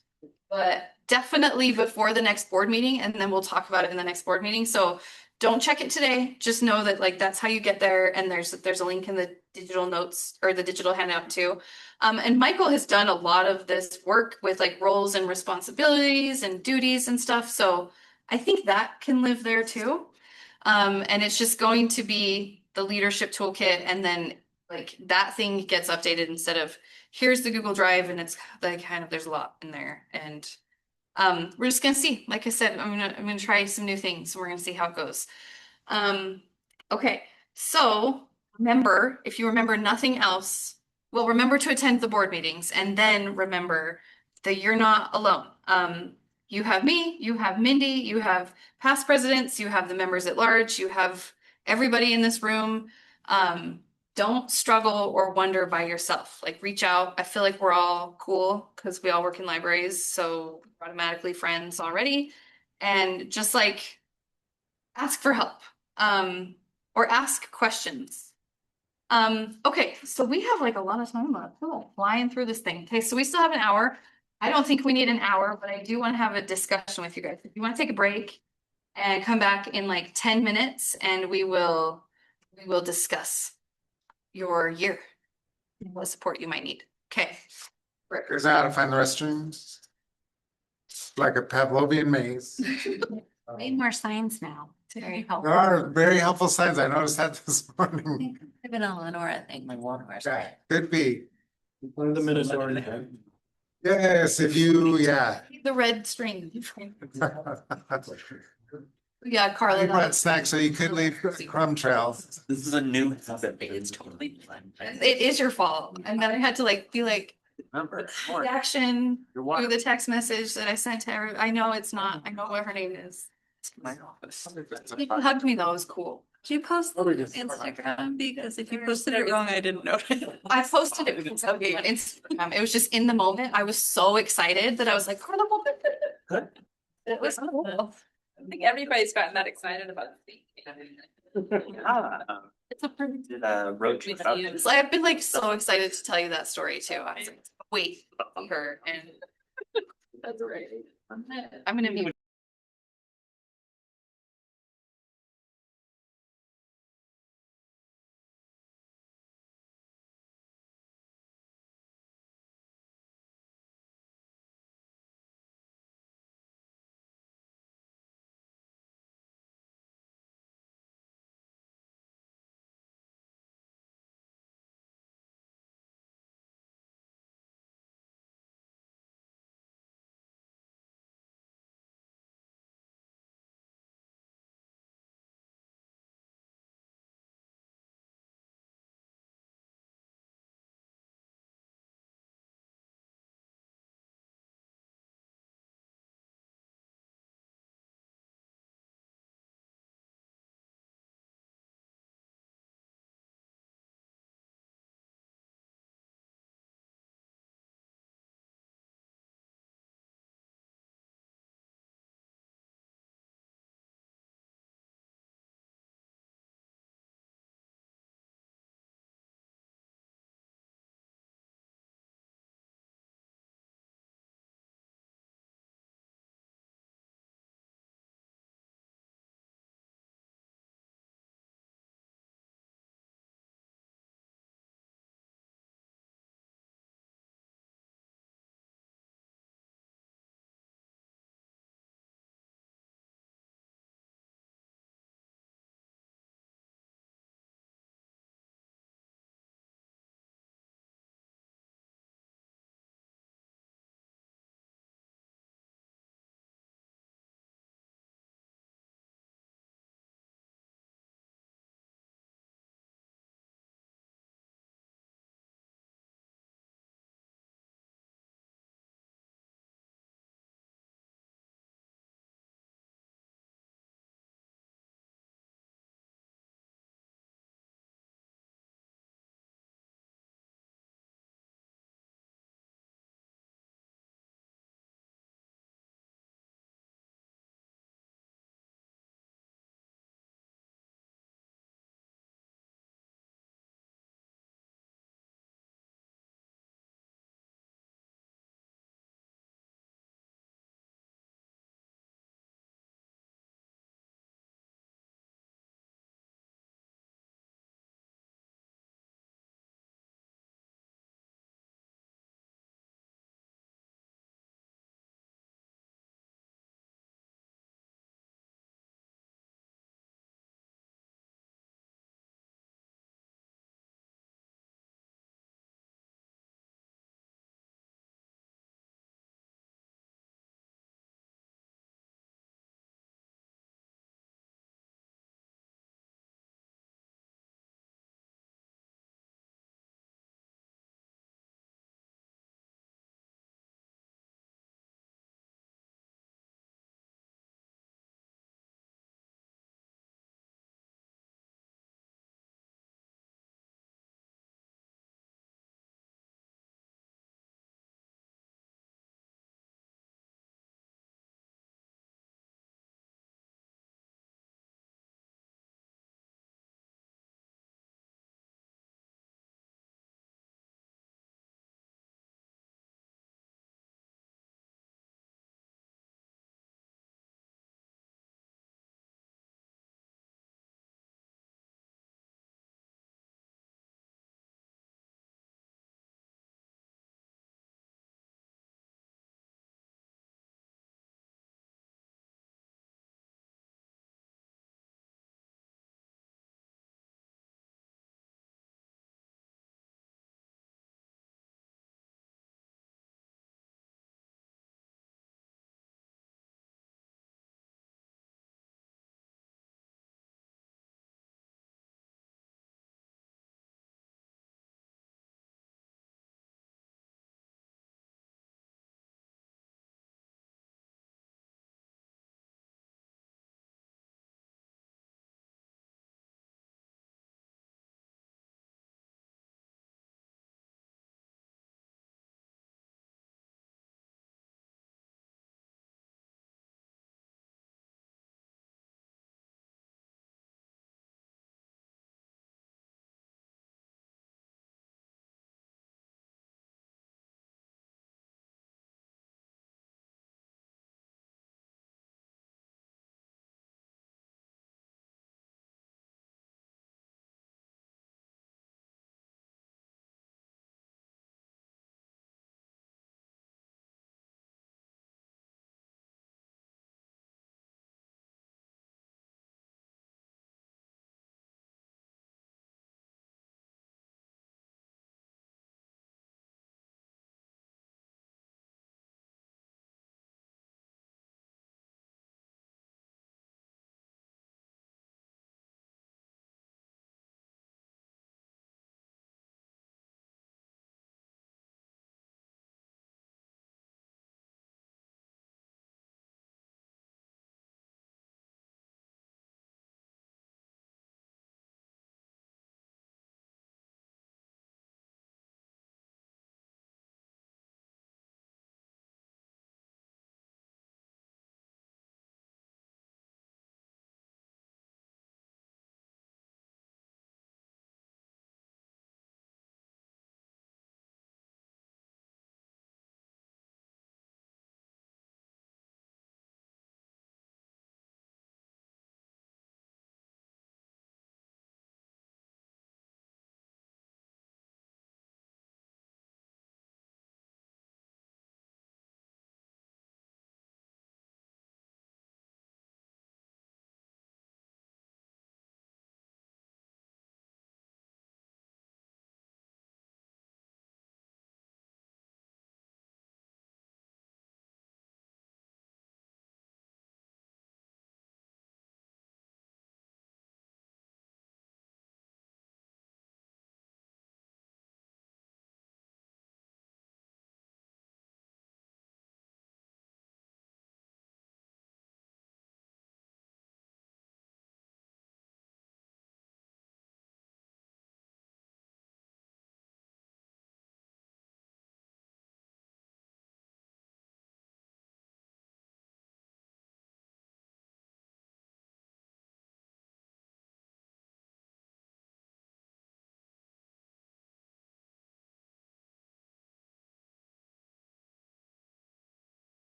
Speaker 1: but definitely before the next board meeting, and then we'll talk about it in the next board meeting. So don't check it today. Just know that like that's how you get there, and there's a link in the digital notes or the digital handout too. And Michael has done a lot of this work with like roles and responsibilities and duties and stuff. So I think that can live there too. And it's just going to be the leadership toolkit, and then like that thing gets updated instead of here's the Google Drive, and it's like kind of there's a lot in there. And we're just gonna see. Like I said, I'm gonna try some new things. We're gonna see how it goes. Okay, so remember, if you remember nothing else, well, remember to attend the board meetings, and then remember that you're not alone. You have me, you have Mindy, you have past presidents, you have the members at large, you have everybody in this room. Don't struggle or wonder by yourself. Like reach out. I feel like we're all cool because we all work in libraries, so we're automatically friends already. And just like ask for help, or ask questions. Okay, so we have like a lot of time left. We're like flying through this thing. Okay, so we still have an hour. I don't think we need an hour, but I do want to have a discussion with you guys. If you want to take a break and come back in like 10 minutes and we will discuss your year and what support you might need. Okay.
Speaker 4: Here's how to find the restrooms. Like a Pavlovian maze.
Speaker 5: Way more signs now. It's very
Speaker 4: There
Speaker 5: helpful.
Speaker 4: are very helpful signs. I noticed that this
Speaker 5: I
Speaker 4: morning.
Speaker 5: think I've been a Lenora thing.
Speaker 2: My water.
Speaker 4: Yeah, could be.
Speaker 9: Find the minutes already.
Speaker 4: Yes, if you, yeah.
Speaker 1: The red string. Yeah, Carla.
Speaker 4: You brought snacks so you could leave crumb trails.
Speaker 2: This is a new habit. It's totally.
Speaker 1: It is your fault. And then I had to like be like,
Speaker 2: Remember,
Speaker 1: reaction
Speaker 2: your
Speaker 1: through
Speaker 2: water.
Speaker 1: the text message that I sent to her. I know it's not, I know what her name is.
Speaker 2: My office.
Speaker 1: People hugged me though, it was cool.
Speaker 5: Did you post
Speaker 2: Oh, we
Speaker 5: it on
Speaker 2: just-
Speaker 5: Instagram? Because if you posted it wrong, I didn't notice.
Speaker 1: I posted it on Instagram. It was just in the moment. I was so excited that I was like, Carla,
Speaker 2: Good.
Speaker 1: it was cool.
Speaker 3: I think everybody's gotten that excited about
Speaker 1: It's a pretty.
Speaker 2: Did a road trip out.
Speaker 1: It's like, I've been like so excited to tell you that story too. I was like, wait, her and. That's right. I'm gonna be.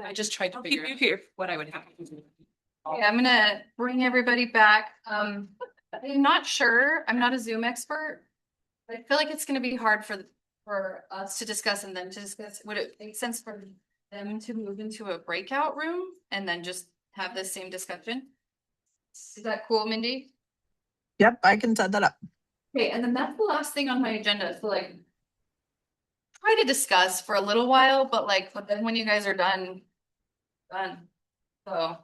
Speaker 3: I just tried to
Speaker 8: I'll keep
Speaker 3: figure
Speaker 8: you
Speaker 3: out
Speaker 8: here.
Speaker 3: what I would have to do.
Speaker 1: Okay, I'm gonna bring everybody back. I'm not sure. I'm not a Zoom expert. I feel like it's gonna be hard for us to discuss and them to discuss. Would it make sense for them to move into a breakout room and then just have the same discussion? Is that cool, Mindy?
Speaker 6: Yep, I can set that up.
Speaker 1: Okay, and then that's the last thing on my agenda. So like try to discuss for a little while, but then when you guys are done, done. So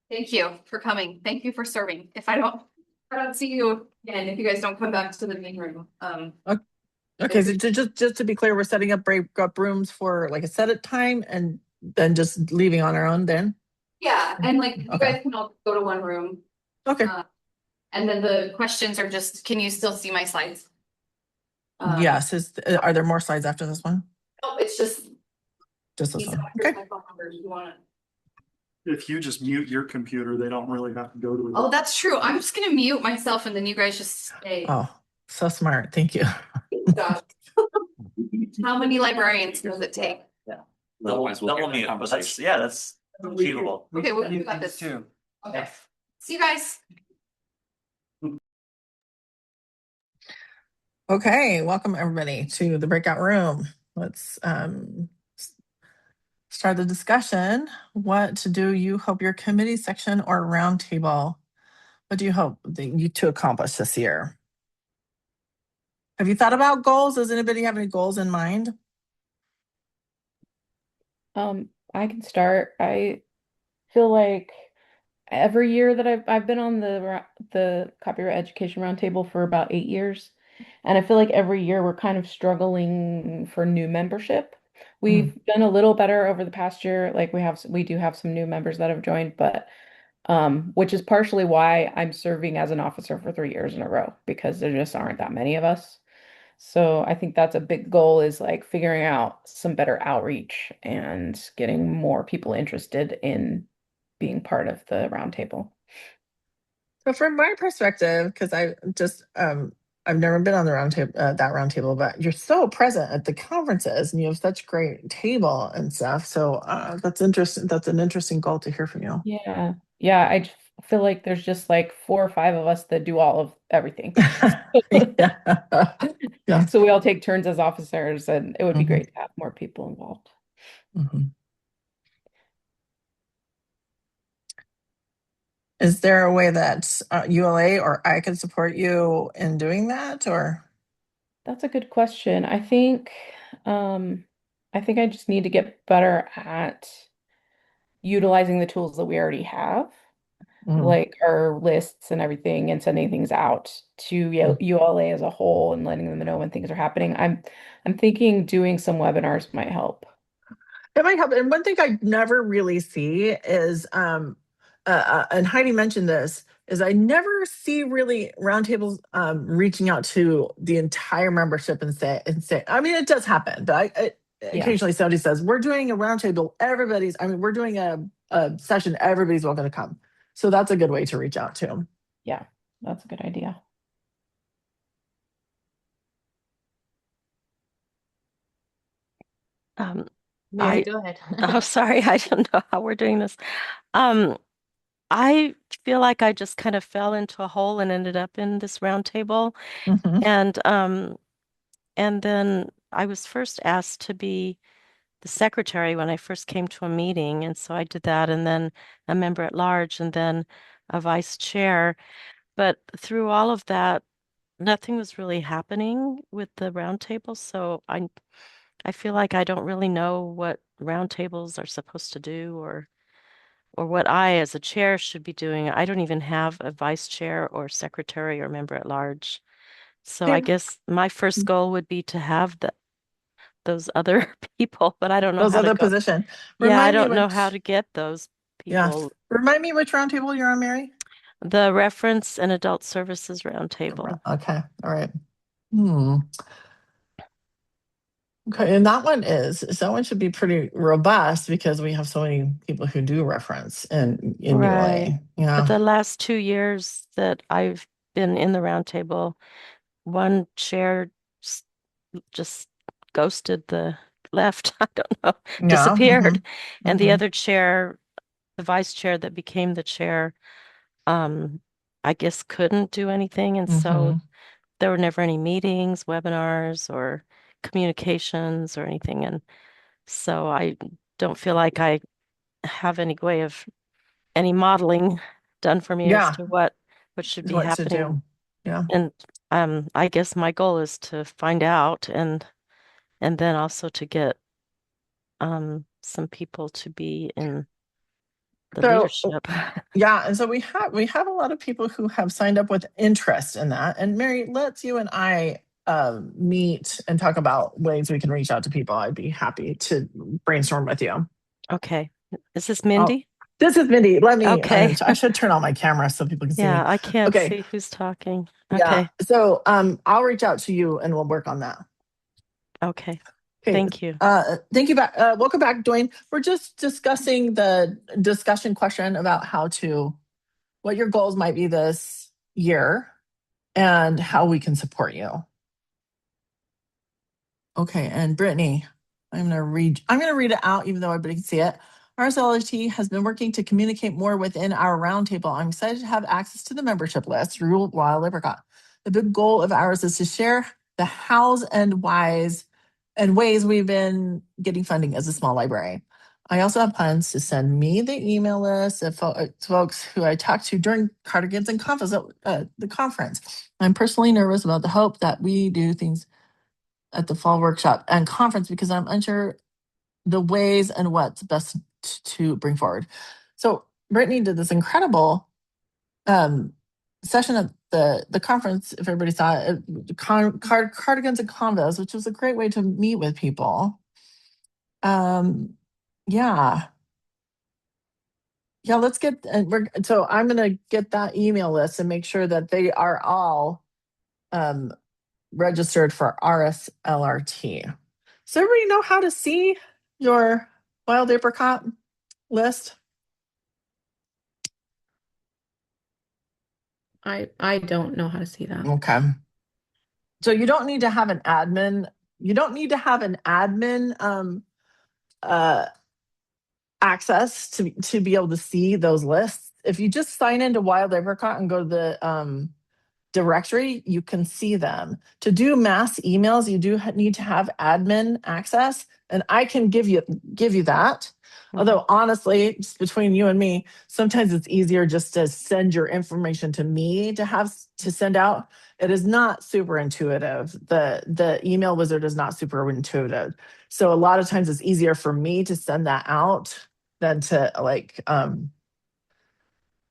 Speaker 1: thank you for coming. Thank you for serving. If I don't see you again, if you guys don't come back to the main room.
Speaker 6: Okay, so just to be clear, we're setting up breakup rooms for like a set of time and then just leaving on our own then?
Speaker 1: Yeah, and like you
Speaker 6: Okay.
Speaker 1: guys can all go to one room.
Speaker 6: Okay.
Speaker 1: And then the questions are just, can you still see my slides?
Speaker 6: Yes, are there more slides after this one?
Speaker 1: No, it's just.
Speaker 6: Just this
Speaker 1: Here's
Speaker 6: one. Okay.
Speaker 1: my phone number. You want it?
Speaker 9: If you just mute your computer, they don't really have to go to it.
Speaker 1: Oh, that's true. I'm just gonna mute myself and then you guys just stay.
Speaker 6: Oh, so smart. Thank you.
Speaker 1: Gosh. How many librarians does it take?
Speaker 10: Double mute, but that's, yeah, that's achievable.
Speaker 1: Okay, we got this.
Speaker 2: Too.
Speaker 1: Okay. See you guys.
Speaker 6: Okay, welcome everybody to the breakout room. Let's start the discussion. What do you hope your committee section or roundtable, what do you hope you to accomplish this year? Have you thought about goals? Does anybody have any goals in mind?
Speaker 11: I can start. I feel like every year that I've been on the copyright education roundtable for about 8 years, and I feel like every year we're kind of struggling for new membership. We've done a little better over the past year. Like we do have some new members that have joined, but which is partially why I'm serving as an officer for 3 years in a row because there just aren't that many of us. So I think that's a big goal is like figuring out some better outreach and getting more people interested in being part of the roundtable.
Speaker 6: So from my perspective, because I've never been on the that roundtable, but you're so present at the conferences and you have such great table and stuff. So that's interesting. That's an interesting goal to hear from you.
Speaker 11: Yeah. Yeah. I just feel like there's just like 4 or 5 of us that do all of everything.
Speaker 6: Yeah.
Speaker 11: So we all take turns as officers, and it would be great to have more people involved.
Speaker 6: Is there a way that ULA or I can support you in doing that, or?
Speaker 11: That's a good question. I think I just need to get better at utilizing the tools that we already have, like our lists and everything, and sending things out to ULA as a whole and letting them know when things are happening. I'm thinking doing some webinars might help.
Speaker 6: It might help. And one thing I never really see is, and Heidi mentioned this, is I never see really roundtables reaching out to the entire membership and say, I mean, it does happen, but occasionally somebody says, we're doing a roundtable, we're doing a session, everybody's welcome to come. So that's a good way to reach out to.
Speaker 11: Yeah, that's a good idea.
Speaker 7: Mary,
Speaker 3: go ahead.
Speaker 7: Oh, sorry, I don't know how we're doing this. I feel like I just kind of fell into a hole and ended up in this roundtable. And then I was first asked to be the secretary when I first came to a meeting, and so I did that, and then a member at large, and then a vice chair. But through all of that, nothing was really happening with the roundtable, so I feel like I don't really know what roundtables are supposed to do or what I as a chair should be doing. I don't even have a vice chair or secretary or member at large. So I guess my first goal would be to have those other people, but I don't know
Speaker 6: Those
Speaker 7: how to
Speaker 6: other
Speaker 7: go.
Speaker 6: position.
Speaker 7: Yeah, I don't know how to get those
Speaker 6: Yeah.
Speaker 7: people.
Speaker 6: Remind me which roundtable you're on, Mary?
Speaker 7: The Reference and Adult Services Roundtable.
Speaker 6: Okay. All right. Okay, and that one should be pretty robust because we have so many people who do reference in
Speaker 7: Right.
Speaker 6: ULA.
Speaker 7: But the last 2 years that I've been in the roundtable, one chair just ghosted the left. I don't know,
Speaker 6: Yeah.
Speaker 7: disappeared. And the
Speaker 6: mhm.
Speaker 7: other chair, the vice chair that became the chair, I guess couldn't do anything. And so
Speaker 6: Mhm.
Speaker 7: there were never any meetings, webinars, or communications or anything. And so I don't feel like I have any way of any modeling done for me as
Speaker 6: Yeah.
Speaker 7: to what should be
Speaker 6: What to
Speaker 7: happening.
Speaker 6: do. Yeah.
Speaker 7: And I guess my goal is to find out and then also to get some people to be in the
Speaker 6: So
Speaker 7: leadership.
Speaker 6: yeah, and so we have a lot of people who have signed up with interest in that. And Mary, let's you and I meet and talk about ways we can reach out to people. I'd be happy to brainstorm with you.
Speaker 7: Okay. Is this
Speaker 6: Oh,
Speaker 7: Mindy?
Speaker 6: this is Mindy. Let me.
Speaker 7: Okay.
Speaker 6: I should turn on my camera so people can see me.
Speaker 7: Yeah, I can't
Speaker 6: Okay.
Speaker 7: see who's talking.
Speaker 6: Yeah.
Speaker 7: Okay.
Speaker 6: So I'll reach out to you and we'll work on that.
Speaker 7: Okay.
Speaker 6: Okay.
Speaker 7: Thank you.
Speaker 6: Thank you back. Welcome back, Dwayne. We're just discussing the discussion question about what your goals might be this year and how we can support you. Okay, and Brittany, I'm gonna read it out even though everybody can see it. RSLRT has been working to communicate more within our roundtable. I'm excited to have access to the membership list through Wild Apricot. The big goal of ours is to share the hows and whys and ways we've been getting funding as a small library. I also have plans to send me the email list of folks who I talked to during Cardigans and Conference at the conference. I'm personally nervous about the hope that we do things at the fall workshop and conference because I'm unsure the ways and what's best to bring forward. So Brittany did this incredible session at the conference, if everybody saw it, Cardigans and Convos, which was a great way to meet with people. Yeah. Yeah, let's get, so I'm going to get that email list and make sure that they are all registered for RSLRT. So everybody know how to see your wild apricot list?
Speaker 11: I don't know how to see that.
Speaker 6: Okay. So you don't need to have an admin. You don't need to have an admin access to be able to see those lists. If you just sign into Wild Apricot and go to the directory, you can see them. To do mass emails, you do need to have admin access, and I can give you that. Although honestly, just between you and me, sometimes it's easier just to send your information to me to send out. It is not super intuitive. The email wizard is not super intuitive. So a lot of times it's easier for me to send that out than to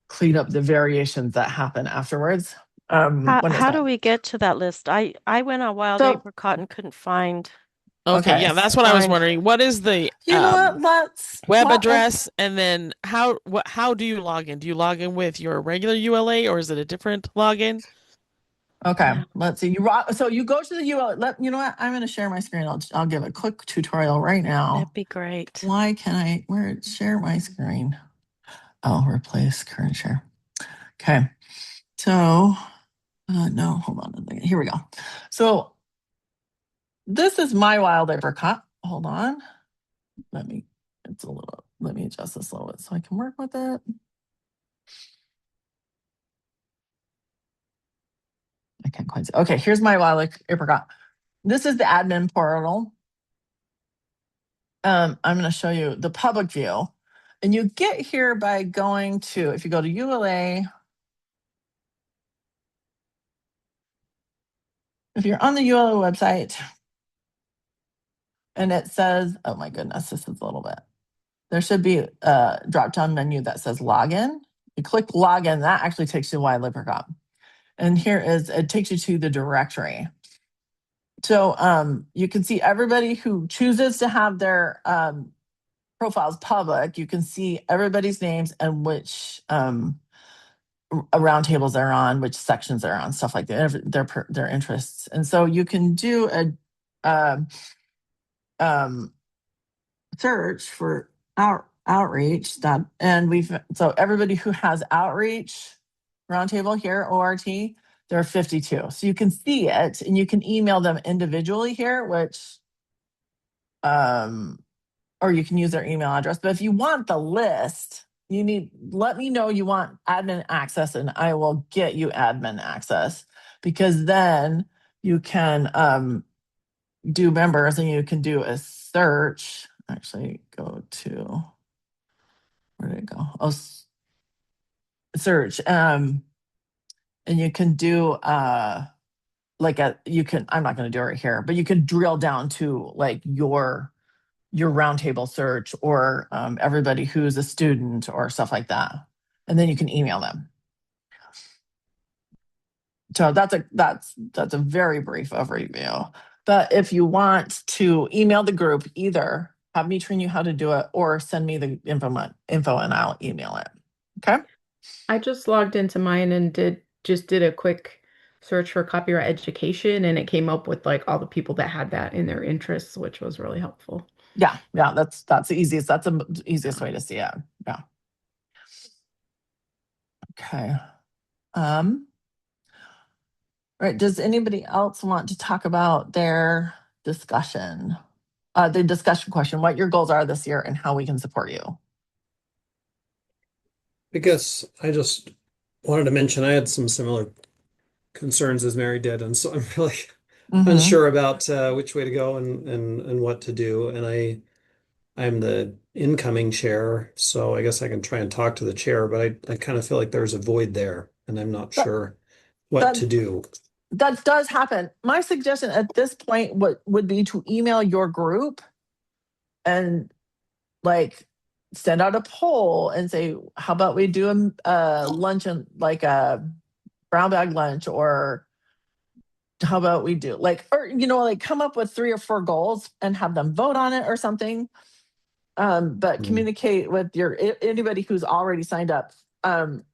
Speaker 6: clean up the variations that happen afterwards.
Speaker 7: How do we get to that list? I went on Wild Apricot and couldn't find.
Speaker 12: Okay, yeah, that's what I was wondering. What is the
Speaker 6: you know what? Let's
Speaker 12: web address, and then how do you log in? Do you log in with your regular ULA or is it a different login?
Speaker 6: Okay, let's see. So you go to the ULA. You know what? I'm going to share my screen. I'll give a quick tutorial right now.
Speaker 7: That'd be great.
Speaker 6: Why can share my screen? I'll replace current share. Okay, so no, hold on a second. Here we go. So this is my wild apricot. Hold on. Let me adjust this a little bit so I can work with it. I can't quite see. Okay, here's my wild apricot. This is the admin portal. I'm going to show you the public view. And you get here by going to, if you go to ULA, if you're on the ULA website, and it says, oh my goodness, this is a little bit. There should be a drop-down menu that says login. You click login, that actually takes you to Wild Apricot. And it takes you to the directory. So you can see everybody who chooses to have their profiles public. You can see everybody's names and which roundtables they're on, which sections they're on, stuff like that, their interests. And so you can do a search for outreach so everybody who has outreach roundtable here, ORT, there are 52. So you can see it and you can email them individually here, which or you can use their email address. But if you want the list, let me know you want admin access and I will get you admin access, because then you can do members and you can do a search. Actually, go to, where did it go? Oh, search. And you can do I'm not going to do it right here, but you can drill down to like your roundtable search, or everybody who's a student or stuff like that, and then you can email them. So that's a very brief overview. But if you want to email the group, either have me train you how to do it or send me the info and I'll email it. Okay.
Speaker 11: I just logged into mine and did a quick search for copyright education, and it came up with like all the people that had that in their interests, which was really helpful.
Speaker 6: Yeah, that's the easiest. That's the easiest way to see it. Yeah. Okay. Right. Does anybody else want to talk about their discussion? The discussion question, what your goals are this year and how we can support you.
Speaker 13: I guess I just wanted to mention I had some similar concerns as Mary did, and so I'm really unsure about which way to go and what to do. And I'm the incoming chair, so I guess I can try and talk to the chair, but I kind of feel like there's a void there, and I'm not sure what to do.
Speaker 6: That does happen. My suggestion at this point would be to email your group and like send out a poll and say, how about we do a lunch, and like a brown bag lunch, or how about we do like, or like come up with 3 or 4 goals and have them vote on it or something. But communicate with anybody who's already signed up that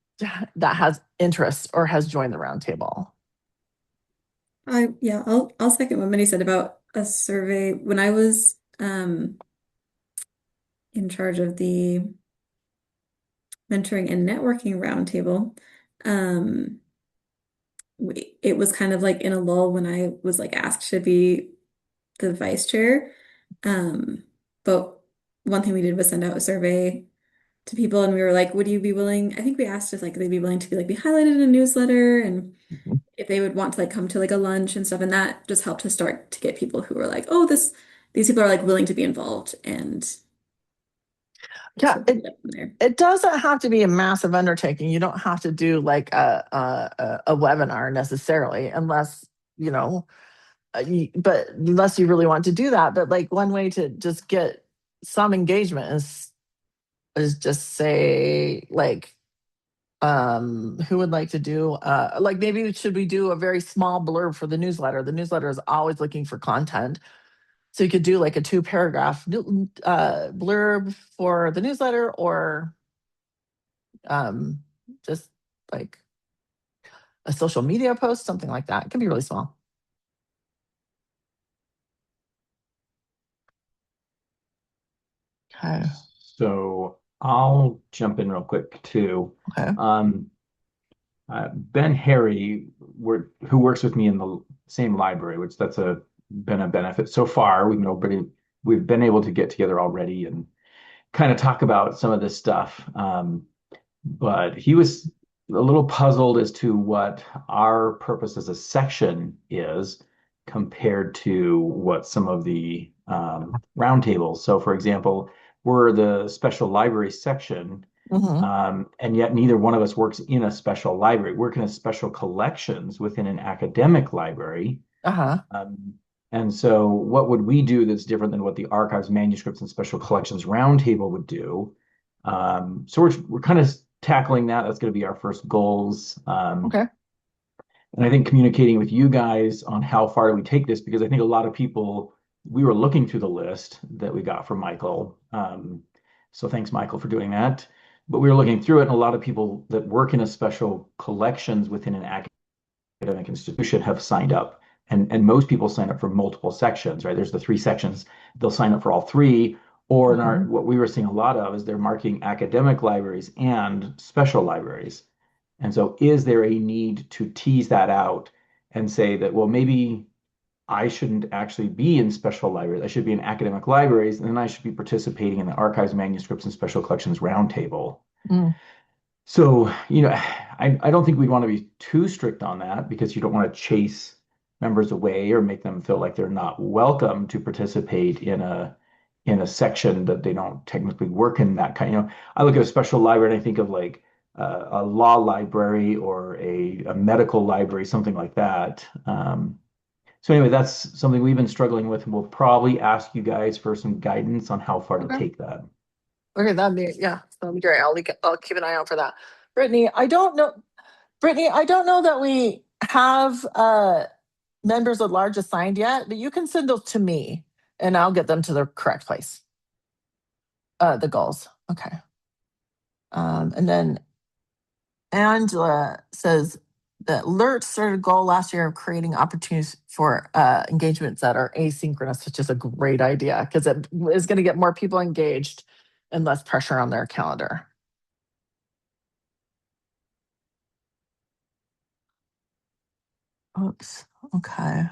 Speaker 6: has interest or has joined the roundtable.
Speaker 14: I'll second what Minnie said about a survey. When I was in charge of the mentoring and networking roundtable, it was kind of like in a lull when I was like asked to be the vice chair. But one thing we did was send out a survey to people, and we were like, would you be willing? I think we asked if like they'd be willing to be highlighted in a newsletter, and if they would want to come to a lunch and stuff. And that just helped to start to get people who were like, oh, these people are willing to be involved. And
Speaker 6: yeah, it doesn't have to be a massive undertaking. You don't have to do like a webinar necessarily, unless but unless you really want to do that. But like one way to just get some engagement is just say who would like to do maybe should we do a very small blurb for the newsletter? The newsletter is always looking for content. So you could do like a 2-paragraph blurb for the newsletter, or just like a social media post, something like that. It can be really small. Okay.
Speaker 15: So I'll jump in real quick too.
Speaker 6: Okay.
Speaker 15: Ben Harry, who works with me in the same library, which been a benefit so far. We've been able to get together already and kind of talk about some of this stuff. But he was a little puzzled as to what our purpose as a section is compared to what some of the roundtables. So, for example, we're the special library section. And yet neither one of us works in a special library. We work in a special collections within an academic library. And so what would we do that's different than what the archives, manuscripts, and special collections roundtable would do? So we're kind of tackling that. That's going to be our first goals.
Speaker 6: Okay.
Speaker 15: And I think communicating with you guys on how far do we take this, because I think a lot of people, we were looking through the list that we got from Michael. So thanks, Michael, for doing that. But we were looking through it, and a lot of people that work in a special collections within an academic institution have signed up. And most people sign up for multiple sections, right? There's the 3 sections. They'll sign up for all 3. Or what we were seeing a lot of is they're marking academic libraries and special libraries. And so is there a need to tease that out and say that, well, maybe I shouldn't actually be in special libraries. I should be in academic libraries, and then I should be participating in the archives, manuscripts, and special collections roundtable. So, I don't think we'd want to be too strict on that because you don't want to chase members away or make them feel like they're not welcome to participate in a section that they don't technically work in that kind. I look at a special library and I think of like a law library or a medical library, something like that. So anyway, that's something we've been struggling with, and we'll probably ask you guys for some guidance on how far to take that.
Speaker 6: Okay, that'd be great. I'll keep an eye out for that. Brittany, I don't know that we have members at large assigned yet, but you can send those to me and I'll get them to the correct place. The goals. Okay. And then Angela says the alert started a goal last year of creating opportunities for engagements that are asynchronous, which is a great idea because it is going to get more people engaged and less pressure on their calendar. Oops. Okay.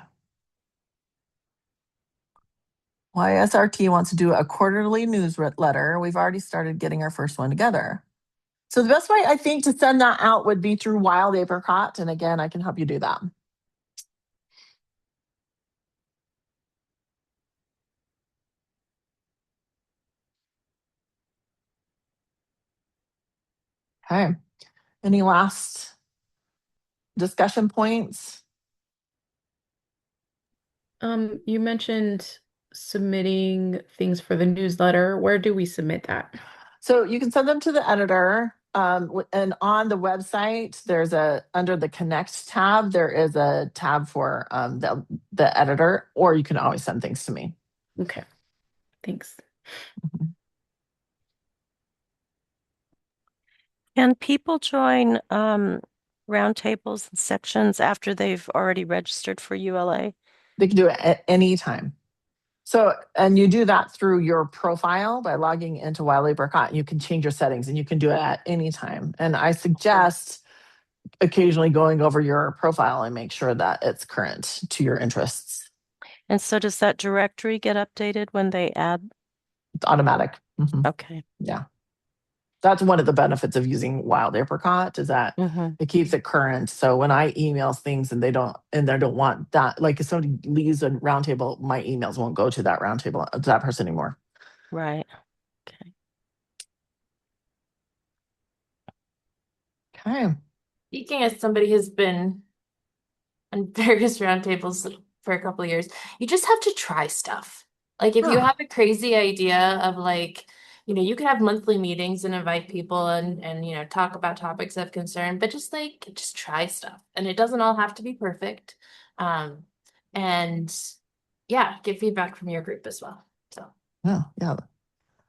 Speaker 6: YSRT wants to do a quarterly newsletter. We've already started getting our first one together. So the best way I think to send that out would be through Wild Apricot. And again, I can help you do that. Okay. Any last discussion points?
Speaker 11: You mentioned submitting things for the newsletter. Where do we submit that?
Speaker 6: So you can send them to the editor. And on the website, there's under the Connect tab, there is a tab for the editor, or you can always send things to me.
Speaker 11: Okay. Thanks.
Speaker 7: Can people join roundtables and sections after they've already registered for ULA?
Speaker 6: They can do it at any time. So, and you do that through your profile by logging into Wild Apricot. You can change your settings and you can do it at any time. And I suggest occasionally going over your profile and make sure that it's current to your interests.
Speaker 7: And so does that directory get updated when they add?
Speaker 6: It's automatic.
Speaker 7: Okay.
Speaker 6: Yeah. That's one of the benefits of using Wild Apricot is that it keeps it current. So when I email things and they don't want that, like if somebody leaves a roundtable, my emails won't go to that roundtable, to that person anymore.
Speaker 7: Right. Okay.
Speaker 6: Okay.
Speaker 16: Speaking as somebody who's been on various roundtables for a couple of years, you just have to try stuff. Like if you have a crazy idea of like, you could have monthly meetings and invite people and talk about topics of concern, but just try stuff. And it doesn't all have to be perfect. And yeah, get feedback from your group as well. So
Speaker 6: yeah.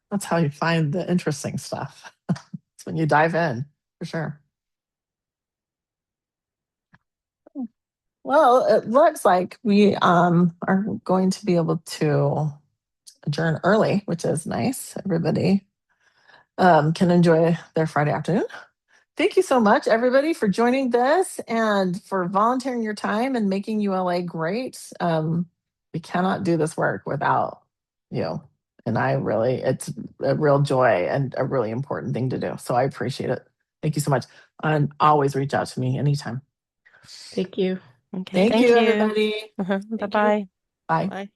Speaker 6: That's how you find the interesting stuff. It's when you dive in, for sure. Well, it looks like we are going to be able to adjourn early, which is nice. Everybody can enjoy their Friday afternoon. Thank you so much, everybody, for joining this and for volunteering your time and making ULA great. We cannot do this work without you. And it's a real joy and a really important thing to do. So I appreciate it. Thank you so much. And always reach out to me anytime.
Speaker 11: Thank you.
Speaker 7: Okay.
Speaker 6: Thank you, everybody.
Speaker 7: Bye-bye.
Speaker 6: Bye.
Speaker 12: Bye.